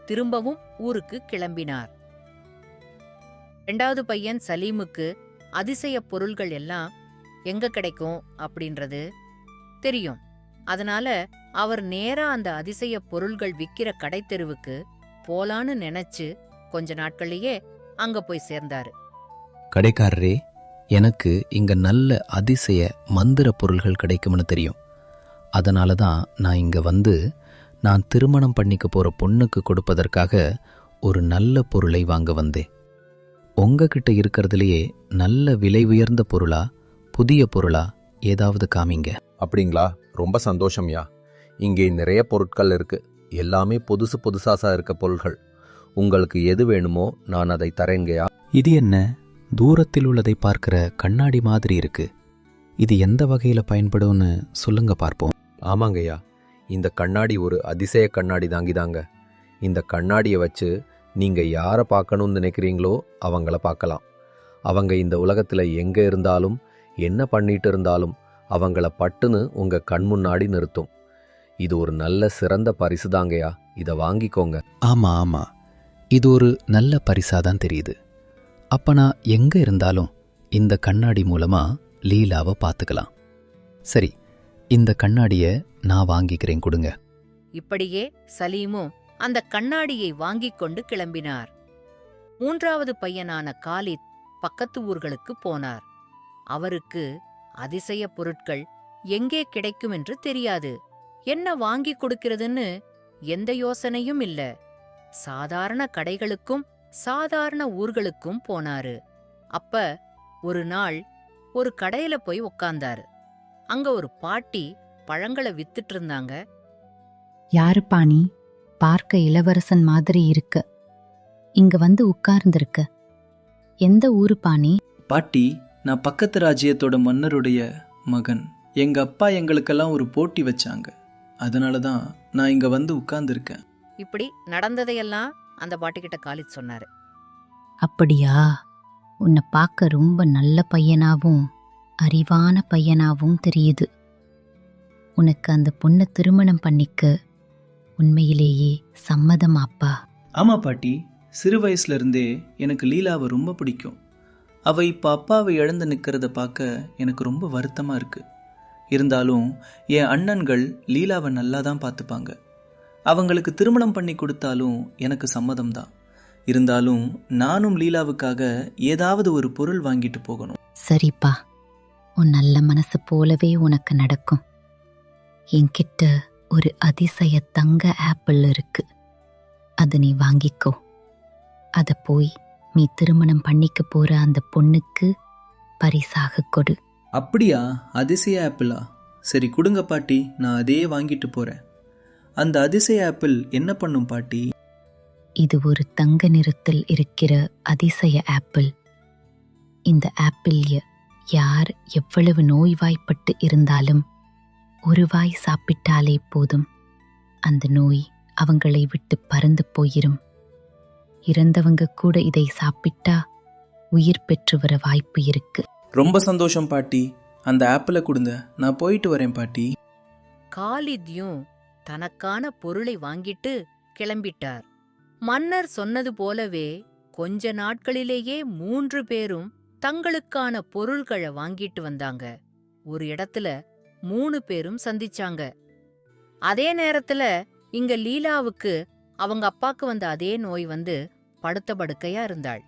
Speaker 1: திரும்பவும் ஊருக்கு கிளம்பினார். 2வது பையன் சலீமுக்கு அதிசய பொருள்கள் எல்லாம் எங்க கிடைக்கும் அப்படின்றது தெரியும். அதனால அவர் நேரா அந்த அதிசய பொருள்கள் விக்கிற கடைத்தெருவுக்கு போலான்னு நினைச்சு கொஞ்ச நாட்கள்லயே அங்க போய் சேர்ந்தாரு.
Speaker 16: கடைக்காரரே, எனக்கு இங்க நல்ல அதிசய மந்திர பொருள்கள் கிடைக்கும்னு தெரியும். அதனால தான் நான் இங்க வந்து நான் திருமணம் பண்ணிக்க போற பொண்ணுக்கு கொடுப்பதற்காக ஒரு நல்ல பொருளை வாங்க வந்தேன். உங்ககிட்ட இருக்கிறதுலையே நல்ல விலை உயர்ந்த பொருளா, புதிய பொருளா ஏதாவது காமிங்க.
Speaker 13: அப்படிங்களா? ரொம்ப சந்தோஷம்யா. இங்கே நிறைய பொருட்கள் இருக்கு. எல்லாமே புதுசா இருக்க பொருள்கள். உங்களுக்கு எது வேணுமோ நான் அதை தரேங்கயா.
Speaker 16: இது என்ன? தூரத்தில் உள்ளதை பார்க்கிற கண்ணாடி மாதிரி இருக்கு. இது எந்த வகையில பயன்படும்னு சொல்லுங்க பார்ப்போம்.
Speaker 13: ஆமாங்கய்யா, இந்த கண்ணாடி ஒரு அதிசய கண்ணாடி தாங்கிதாங்க. இந்த கண்ணாடியை வச்சு நீங்க யாரை பார்க்கணும்னு நினைக்கிறீங்களோ அவங்கள பார்க்கலாம். அவங்க இந்த உலகத்துல எங்க இருந்தாலும் என்ன பண்ணிட்டு இருந்தாலும் அவங்கள பட்டுன்னு உங்க கண் முன்னாடி நிறுத்தும். இது ஒரு நல்ல சிறந்த பரிசு தாங்கய்யா. இதை வாங்கிக்கோங்க.
Speaker 16: ஆமா, இது ஒரு நல்ல பரிசாதான் தெரியுது. அப்ப நான் எங்க இருந்தாலும் இந்த கண்ணாடி மூலமா லீலாவை பார்த்துக்கலாம். சரி, இந்த கண்ணாடிய நான் வாங்கிக்கிறேன், கொடுங்க.
Speaker 1: இப்படியே சலீமும் அந்த கண்ணாடியை வாங்கிக் கொண்டு கிளம்பினார். 3வது பையனான காலித் பக்கத்து ஊர்களுக்கு போனார். அவருக்கு அதிசய பொருட்கள் எங்கே கிடைக்கும் என்று தெரியாது. என்ன வாங்கி கொடுக்கிறதுன்னு எந்த யோசனையும் இல்ல. சாதாரண கடைகளுக்கும் சாதாரண ஊர்களுக்கும் போனாரு. அப்ப ஒரு நாள் ஒரு கடையில போய் உக்காந்தாரு. அங்க ஒரு பாட்டி பழங்களை வித்துட்டு இருந்தாங்க.
Speaker 20: யாரு பாணி? பார்க்க இளவரசன் மாதிரி இருக்கு. இங்க வந்து உட்கார்ந்திருக்க. எந்த ஊரு பாணி?
Speaker 17: பாட்டி, நான் பக்கத்து ராஜ்யத்தோட மன்னருடைய மகன். எங்க அப்பா எங்களுக்கெல்லாம் ஒரு போட்டி வச்சாங்க. அதனால தான் நான் இங்க வந்து உட்கார்ந்துருக்கேன்.
Speaker 1: இப்படி நடந்ததையெல்லாம் அந்த பாட்டிக்கிட்ட காலித் சொன்னாரு.
Speaker 20: அப்படியா? உன்னை பார்க்க ரொம்ப நல்ல பையனாவும் அறிவான பையனாவும் தெரியுது. உனக்கு அந்த பொண்ணை திருமணம் பண்ணிக்க உண்மையிலேயே சம்மதமாப்பா?
Speaker 17: ஆமா பாட்டி, சிறு வயசுல இருந்தே எனக்கு லீலாவை ரொம்ப பிடிக்கும். அவ இப்ப அப்பாவை இழந்து நிக்கிறத பார்க்க எனக்கு ரொம்ப வருத்தமா இருக்கு. இருந்தாலும் என் அண்ணன்கள் லீலாவை நல்லா தான் பார்த்துப்பாங்க. அவங்களுக்கு திருமணம் பண்ணி கொடுத்தாலும் எனக்கு சம்மதம்தான். இருந்தாலும் நானும் லீலாவுக்காக ஏதாவது ஒரு பொருள் வாங்கிட்டு போகணும்.
Speaker 20: சரிப்பா, உன் நல்ல மனசு போலவே உனக்கு நடக்கும். என்கிட்ட ஒரு அதிசய தங்க ஆப்பிள் இருக்கு. அதை நீ வாங்கிக்கோ. அதை போய் நீ திருமணம் பண்ணிக்க போற அந்த பொண்ணுக்கு பரிசாக கொடு.
Speaker 17: அப்படியா? அதிசய ஆப்பிளா? சரி கொடுங்க பாட்டி, நான் அதே வாங்கிட்டு போறேன். அந்த அதிசய ஆப்பிள் என்ன பண்ணும் பாட்டி?
Speaker 20: இது ஒரு தங்க நிறத்தில் இருக்கிற அதிசய ஆப்பிள். இந்த ஆப்பிள் யார் எவ்வளவு நோய்வாய்ப்பட்டு இருந்தாலும் ஒரு வாய் சாப்பிட்டாலே போதும், அந்த நோய் அவங்களை விட்டு பறந்து போயிரும். இறந்தவங்க கூட இதை சாப்பிட்டா உயிர் பெற்று வர வாய்ப்பு இருக்கு.
Speaker 17: ரொம்ப சந்தோஷம் பாட்டி, அந்த ஆப்பிளை கொடுங்க, நான் போயிட்டு வரேன் பாட்டி.
Speaker 1: காலித்யும் தனக்கான பொருளை வாங்கிட்டு கிளம்பிட்டார். மன்னர் சொன்னது போலவே கொஞ்ச நாட்களிலேயே 3 பேரும் தங்களுக்கான பொருள்களை வாங்கிட்டு வந்தாங்க. ஒரு இடத்துல 3 பேரும் சந்திச்சாங்க. அதே நேரத்துல இங்க லீலாவுக்கு அவங்க அப்பாக்கு வந்த அதே நோய் வந்து படுத்த படுக்கையா இருந்தாள்.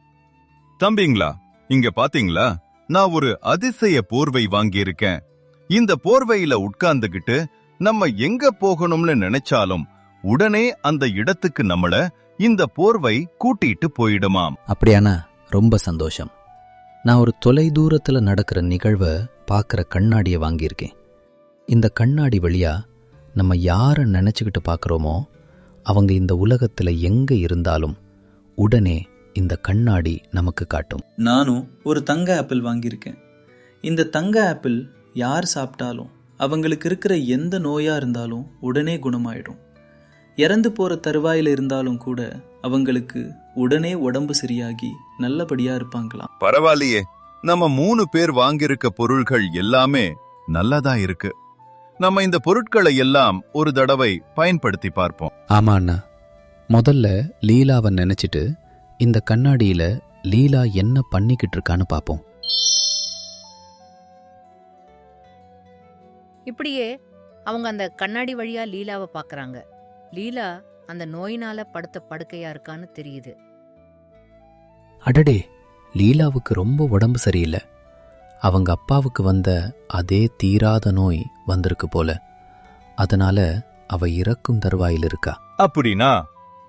Speaker 15: தம்பிங்களா, இங்க பாத்தீங்களா, நான் ஒரு அதிசய போர்வை வாங்கியிருக்கேன். இந்த போர்வையில உட்கார்ந்துகிட்டு நம்ம எங்க போகணும்னு நினைச்சாலும் உடனே அந்த இடத்துக்கு நம்மள இந்த போர்வை கூட்டிட்டு போயிடுமாம்.
Speaker 16: அப்படியானா ரொம்ப சந்தோஷம். நான் ஒரு தொலை தூரத்துல நடக்கிற நிகழ்வை பார்க்குற கண்ணாடியை வாங்கியிருக்கேன். இந்த கண்ணாடி வழியா நம்ம யாரை நினச்சிக்கிட்டு பார்க்குறோமோ அவங்க இந்த உலகத்தில் எங்கே இருந்தாலும் உடனே இந்த கண்ணாடி நமக்கு காட்டும்.
Speaker 17: நானும் ஒரு தங்க ஆப்பிள் வாங்கியிருக்கேன். இந்த தங்க ஆப்பிள் யார் சாப்பிட்டாலும் அவங்களுக்கு இருக்கிற எந்த நோயா இருந்தாலும் உடனே குணமாயிடும். இறந்து போற தருவாயில இருந்தாலும் கூட அவங்களுக்கு உடனே உடம்பு சரியாகி நல்லபடியா இருப்பாங்களாம்.
Speaker 15: பரவாயில்லையே, நம்ம 3 பேர் வாங்கியிருக்க பொருள்கள் எல்லாமே நல்லதா இருக்கு. நம்ம இந்த பொருட்களை எல்லாம் ஒரு தடவை பயன்படுத்தி பார்ப்போம்.
Speaker 16: ஆமா அண்ணா, முதல்ல லீலாவை நினைச்சிட்டு இந்த கண்ணாடியில லீலா என்ன பண்ணிக்கிட்டு இருக்கான்னு பார்ப்போம்.
Speaker 1: இப்படியே அவங்க அந்த கண்ணாடி வழியா லீலாவை பார்க்கறாங்க. லீலா அந்த நோயினால படுத்த படுக்கையா இருக்கான்னு தெரியுது.
Speaker 16: அடடே, லீலாவுக்கு ரொம்ப உடம்பு சரியில்லை. அவங்க அப்பாவுக்கு வந்த அதே தீராத நோய் வந்திருக்கு போல. அதனால அவ இறக்கும் தருவாயில் இருக்கா.
Speaker 15: அப்படின்னா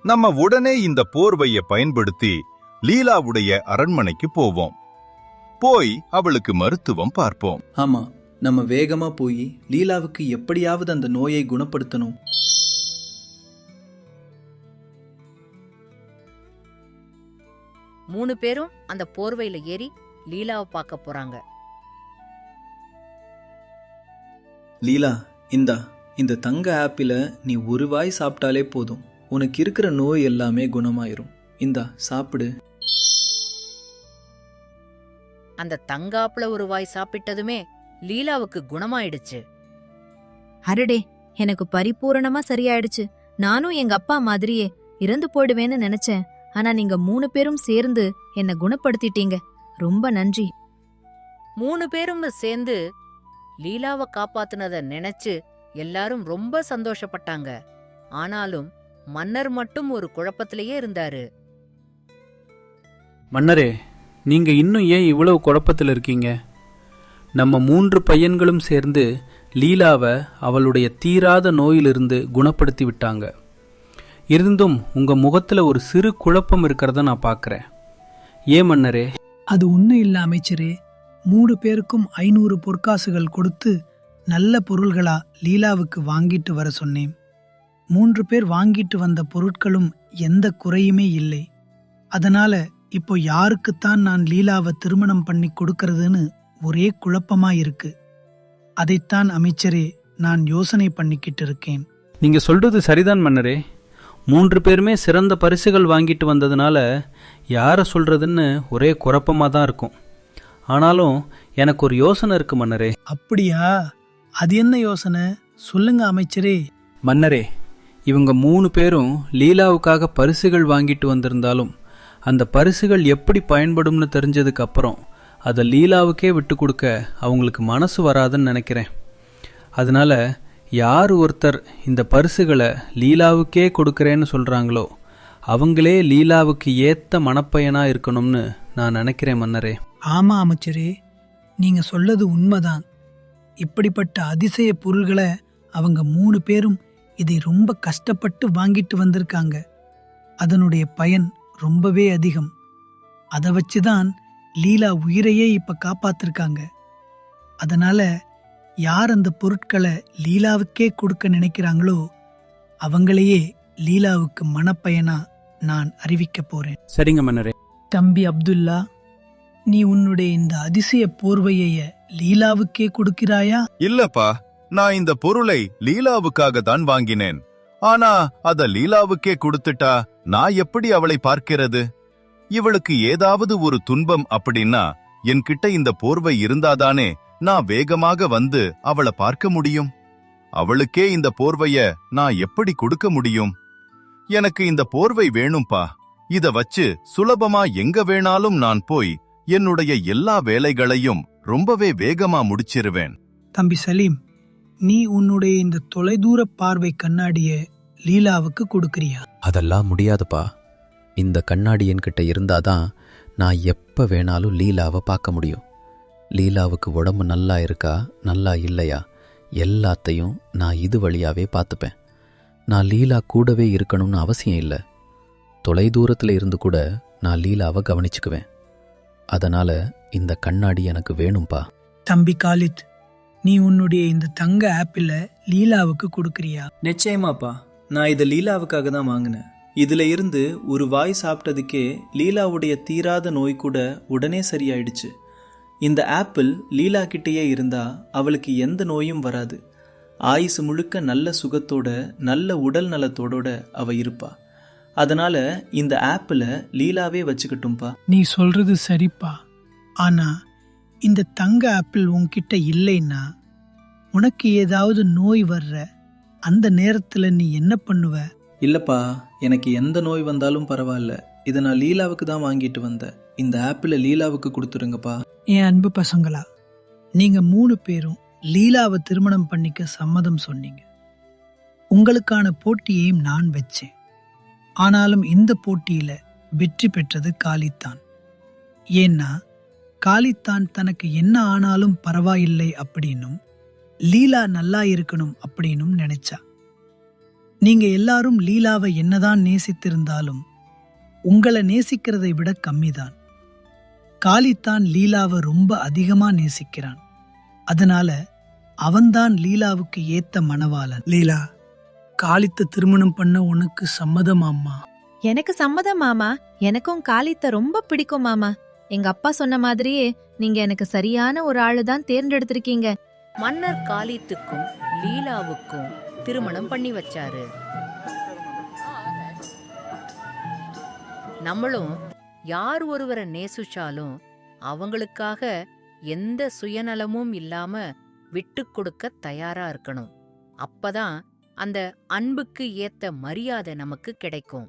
Speaker 15: நம்ம உடனே இந்த போர்வையை பயன்படுத்தி லீலாவுடைய அரண்மனைக்கு போவோம். போய் அவளுக்கு மருத்துவம் பார்ப்போம்.
Speaker 17: ஆமா, நம்ம வேகமா போய் லீலாவுக்கு எப்படியாவது அந்த நோயை குணப்படுத்தணும்.
Speaker 1: மூணு பேரும் அந்த போர்வையில ஏறி லீலாவை பார்க்க போறாங்க.
Speaker 17: லீலா, இந்த தங்க ஆப்பிள நீ ஒரு வாய் சாப்பிட்டாலே போதும், உனக்கு இருக்கிற நோய் எல்லாமே குணமாயிரும். இந்தா சாப்பிடு.
Speaker 1: அந்த தங்காப்புல ஒரு வாய் சாப்பிட்டதுமே லீலாவுக்கு குணமாயிடுச்சு.
Speaker 18: அடடே, எனக்கு பரிபூரணமா சரியாயிடுச்சு. நானும் எங்க அப்பா மாதிரியே இறந்து போயிடுவேன்னு நினைச்சேன். ஆனா நீங்க 3 பேரும் சேர்ந்து என்ன குணப்படுத்திட்டீங்க. ரொம்ப நன்றி.
Speaker 1: 3 பேரும் சேர்ந்து லீலாவை காப்பாத்துனத நினைச்சு எல்லாரும் ரொம்ப சந்தோஷப்பட்டாங்க. ஆனாலும் மன்னர் மட்டும் ஒரு குழப்பத்திலேயே இருந்தாரு.
Speaker 21: மன்னரே, நீங்க இன்னும் ஏன் இவ்வளவு குழப்பத்தில் இருக்கீங்க? நம்ம 3 பையன்களும் சேர்ந்து லீலாவை அவளுடைய தீராத நோயிலிருந்து குணப்படுத்தி விட்டாங்க. இருந்தும் உங்க முகத்துல ஒரு சிறு குழப்பம் இருக்கிறத நான் பார்க்கறேன். ஏன் மன்னரே?
Speaker 12: அது ஒன்றும் இல்லை அமைச்சரே. 3 பேருக்கும் 500 பொற்காசுகள் கொடுத்து நல்ல பொருள்களா லீலாவுக்கு வாங்கிட்டு வர சொன்னேன். 3 பேர் வாங்கிட்டு வந்த பொருட்களும் எந்த குறையுமே இல்லை. அதனால இப்போ யாருக்குத்தான் நான் லீலாவை திருமணம் பண்ணி கொடுக்கறதுன்னு ஒரே குழப்பமா இருக்கு. அதைத்தான் அமைச்சரே நான் யோசனை பண்ணிக்கிட்டு இருக்கேன்.
Speaker 21: நீங்க சொல்றது சரிதான் மன்னரே. 3 பேருமே சிறந்த பரிசுகள் வாங்கிட்டு வந்ததுனால யாரை சொல்றதுன்னு ஒரே குழப்பமா தான் இருக்கும். ஆனாலும் எனக்கு ஒரு யோசனை இருக்கு மன்னரே.
Speaker 12: அப்படியா? அது என்ன யோசனை? சொல்லுங்க அமைச்சரே.
Speaker 21: மன்னரே, இவங்க 3 பேரும் லீலாவுக்காக பரிசுகள் வாங்கிட்டு வந்திருந்தாலும் அந்த பரிசுகள் எப்படி பயன்படும்னு தெரிஞ்சதுக்கு அப்புறம் அதை லீலாவுக்கே விட்டு கொடுக்க அவங்களுக்கு மனசு வராதுன்னு நினைக்கிறேன். அதனால யார் ஒருத்தர் இந்த பரிசுகளை லீலாவுக்கே கொடுக்கறேன்னு சொல்றாங்களோ அவங்களே லீலாவுக்கு ஏத்த மனப்பையனா இருக்கணும்னு நான் நினைக்கிறேன் மன்னரே.
Speaker 12: ஆமா அமைச்சரே, நீங்க சொல்லது உண்மைதான். இப்படிப்பட்ட அதிசய பொருள்களை அவங்க 3 பேரும் இதை ரொம்ப கஷ்டப்பட்டு வாங்கிட்டு வந்திருக்காங்க. அதனுடைய பயன் ரொம்பவே அதிகம். அதை வச்சுதான் லீலா உயிரையே இப்ப காப்பாத்திருக்காங்க. அதனால யார் அந்த பொருட்களை லீலாவுக்கே கொடுக்க நினைக்கிறாங்களோ அவங்களையே லீலாவுக்கு மனப்பயனா நான் அறிவிக்க போறேன்.
Speaker 21: சரிங்க மன்னரே.
Speaker 12: தம்பி அப்துல்லா, நீ உன்னுடைய இந்த அதிசய போர்வைய லீலாவுக்கே கொடுக்கிறாயா?
Speaker 15: இல்லப்பா, நான் இந்த பொருளை லீலாவுக்காக தான் வாங்கினேன். ஆனா அத லீலாவுக்கே கொடுத்துட்டா நான் எப்படி அவளை பார்க்கிறது? இவளுக்கு ஏதாவது ஒரு துன்பம் அப்படின்னா என்கிட்ட இந்த போர்வை இருந்தாதானே நான் வேகமாக வந்து அவளை பார்க்க முடியும். அவளுக்கே இந்த போர்வைய நான் எப்படி கொடுக்க முடியும்? எனக்கு இந்த போர்வை வேணும்பா. இத வச்சு சுலபமா எங்க வேணாலும் நான் போய் என்னுடைய எல்லா வேலைகளையும் ரொம்பவே வேகமா முடிச்சிருவேன்.
Speaker 12: தம்பி சலீம், நீ உன்னுடைய இந்த தொலைதூர பார்வை கண்ணாடிய லீலாவுக்கு கொடுக்கறியா?
Speaker 16: அதெல்லாம் முடியாதுப்பா. இந்த கண்ணாடி என்கிட்ட இருந்தாதான் நான் எப்ப வேணாலும் லீலாவை பார்க்க முடியும். லீலாவுக்கு உடம்பு நல்லா இருக்கா நல்லா இல்லையா எல்லாத்தையும் நான் இது வழியாவே பார்த்துப்பேன். நான் லீலா கூடவே இருக்கணும்னு அவசியம் இல்லை. தொலைதூரத்தில் இருந்து கூட நான் லீலாவை கவனிச்சுக்குவேன். அதனால இந்த கண்ணாடி எனக்கு வேணும்பா.
Speaker 12: தம்பி காலித், நீ உன்னுடைய இந்த தங்க ஆப்பிள லீலாவுக்கு கொடுக்கறியா?
Speaker 17: நிச்சயமாப்பா, நான் இதை லீலாவுக்காக தான் வாங்கினேன். இதுல இருந்து ஒரு வாய் சாப்பிட்டதுக்கே லீலாவுடைய தீராத நோய் கூட உடனே சரியாயிடுச்சு. இந்த ஆப்பிள் லீலா கிட்டேயே இருந்தா அவளுக்கு எந்த நோயும் வராது. ஆயுசு முழுக்க நல்ல சுகத்தோட நல்ல உடல் நலத்தோட அவ இருப்பா. அதனால இந்த ஆப்பிளை லீலாவே வச்சுக்கட்டும்பா.
Speaker 12: நீ சொல்றது சரிப்பா. ஆனா இந்த தங்க ஆப்பிள் உன்கிட்ட இல்லைன்னா உனக்கு ஏதாவது நோய் வர்ற அந்த நேரத்துல நீ என்ன பண்ணுவ?
Speaker 17: இல்லப்பா, எனக்கு எந்த நோய் வந்தாலும் பரவாயில்ல. இதை நான் லீலாவுக்கு தான் வாங்கிட்டு வந்தேன். இந்த ஆப்பிளை லீலாவுக்கு கொடுத்துருங்கப்பா.
Speaker 12: என் அன்பு பசங்களா, நீங்க 3 பேரும் லீலாவை திருமணம் பண்ணிக்க சம்மதம் சொன்னீங்க. உங்களுக்கான போட்டியையும் நான் வச்சேன். ஆனாலும் இந்த போட்டியில வெற்றி பெற்றது காலித்தான். ஏன்னா காலித்தான் தனக்கு என்ன ஆனாலும் பரவாயில்லை அப்படின்னும் லீலா நல்லா இருக்கணும் அப்படின்னும் நினைச்சா. நீங்க எல்லாரும் லீலாவை என்னதான் நேசித்திருந்தாலும் உங்களை நேசிக்கிறதை விட கம்மிதான். காலித்தான் லீலாவை ரொம்ப அதிகமா நேசிக்கிறான். அதனால அவன்தான் லீலாவுக்கு ஏத்த மணவாளன். லீலா, காலித்தை திருமணம் பண்ண உனக்கு சம்மதமாம்மா?
Speaker 18: எனக்கு சம்மதம் மாமா. எனக்கும் காலித்த ரொம்ப பிடிக்கும் மாமா. எங்க அப்பா சொன்ன மாதிரியே நீங்க எனக்கு சரியான ஒரு ஆளுதான் தேர்ந்தெடுத்திருக்கீங்க.
Speaker 1: மன்னர் காலித்துக்கும் லீலாவுக்கும் திருமணம் பண்ணி வச்சாரு. நம்மளும் யார் ஒருவரை நேசிச்சாலும் அவங்களுக்காக எந்த சுயநலமும் இல்லாம விட்டு கொடுக்க தயாரா இருக்கணும். அப்பதான் அந்த அன்புக்கு ஏத்த மரியாதை நமக்கு கிடைக்கும்.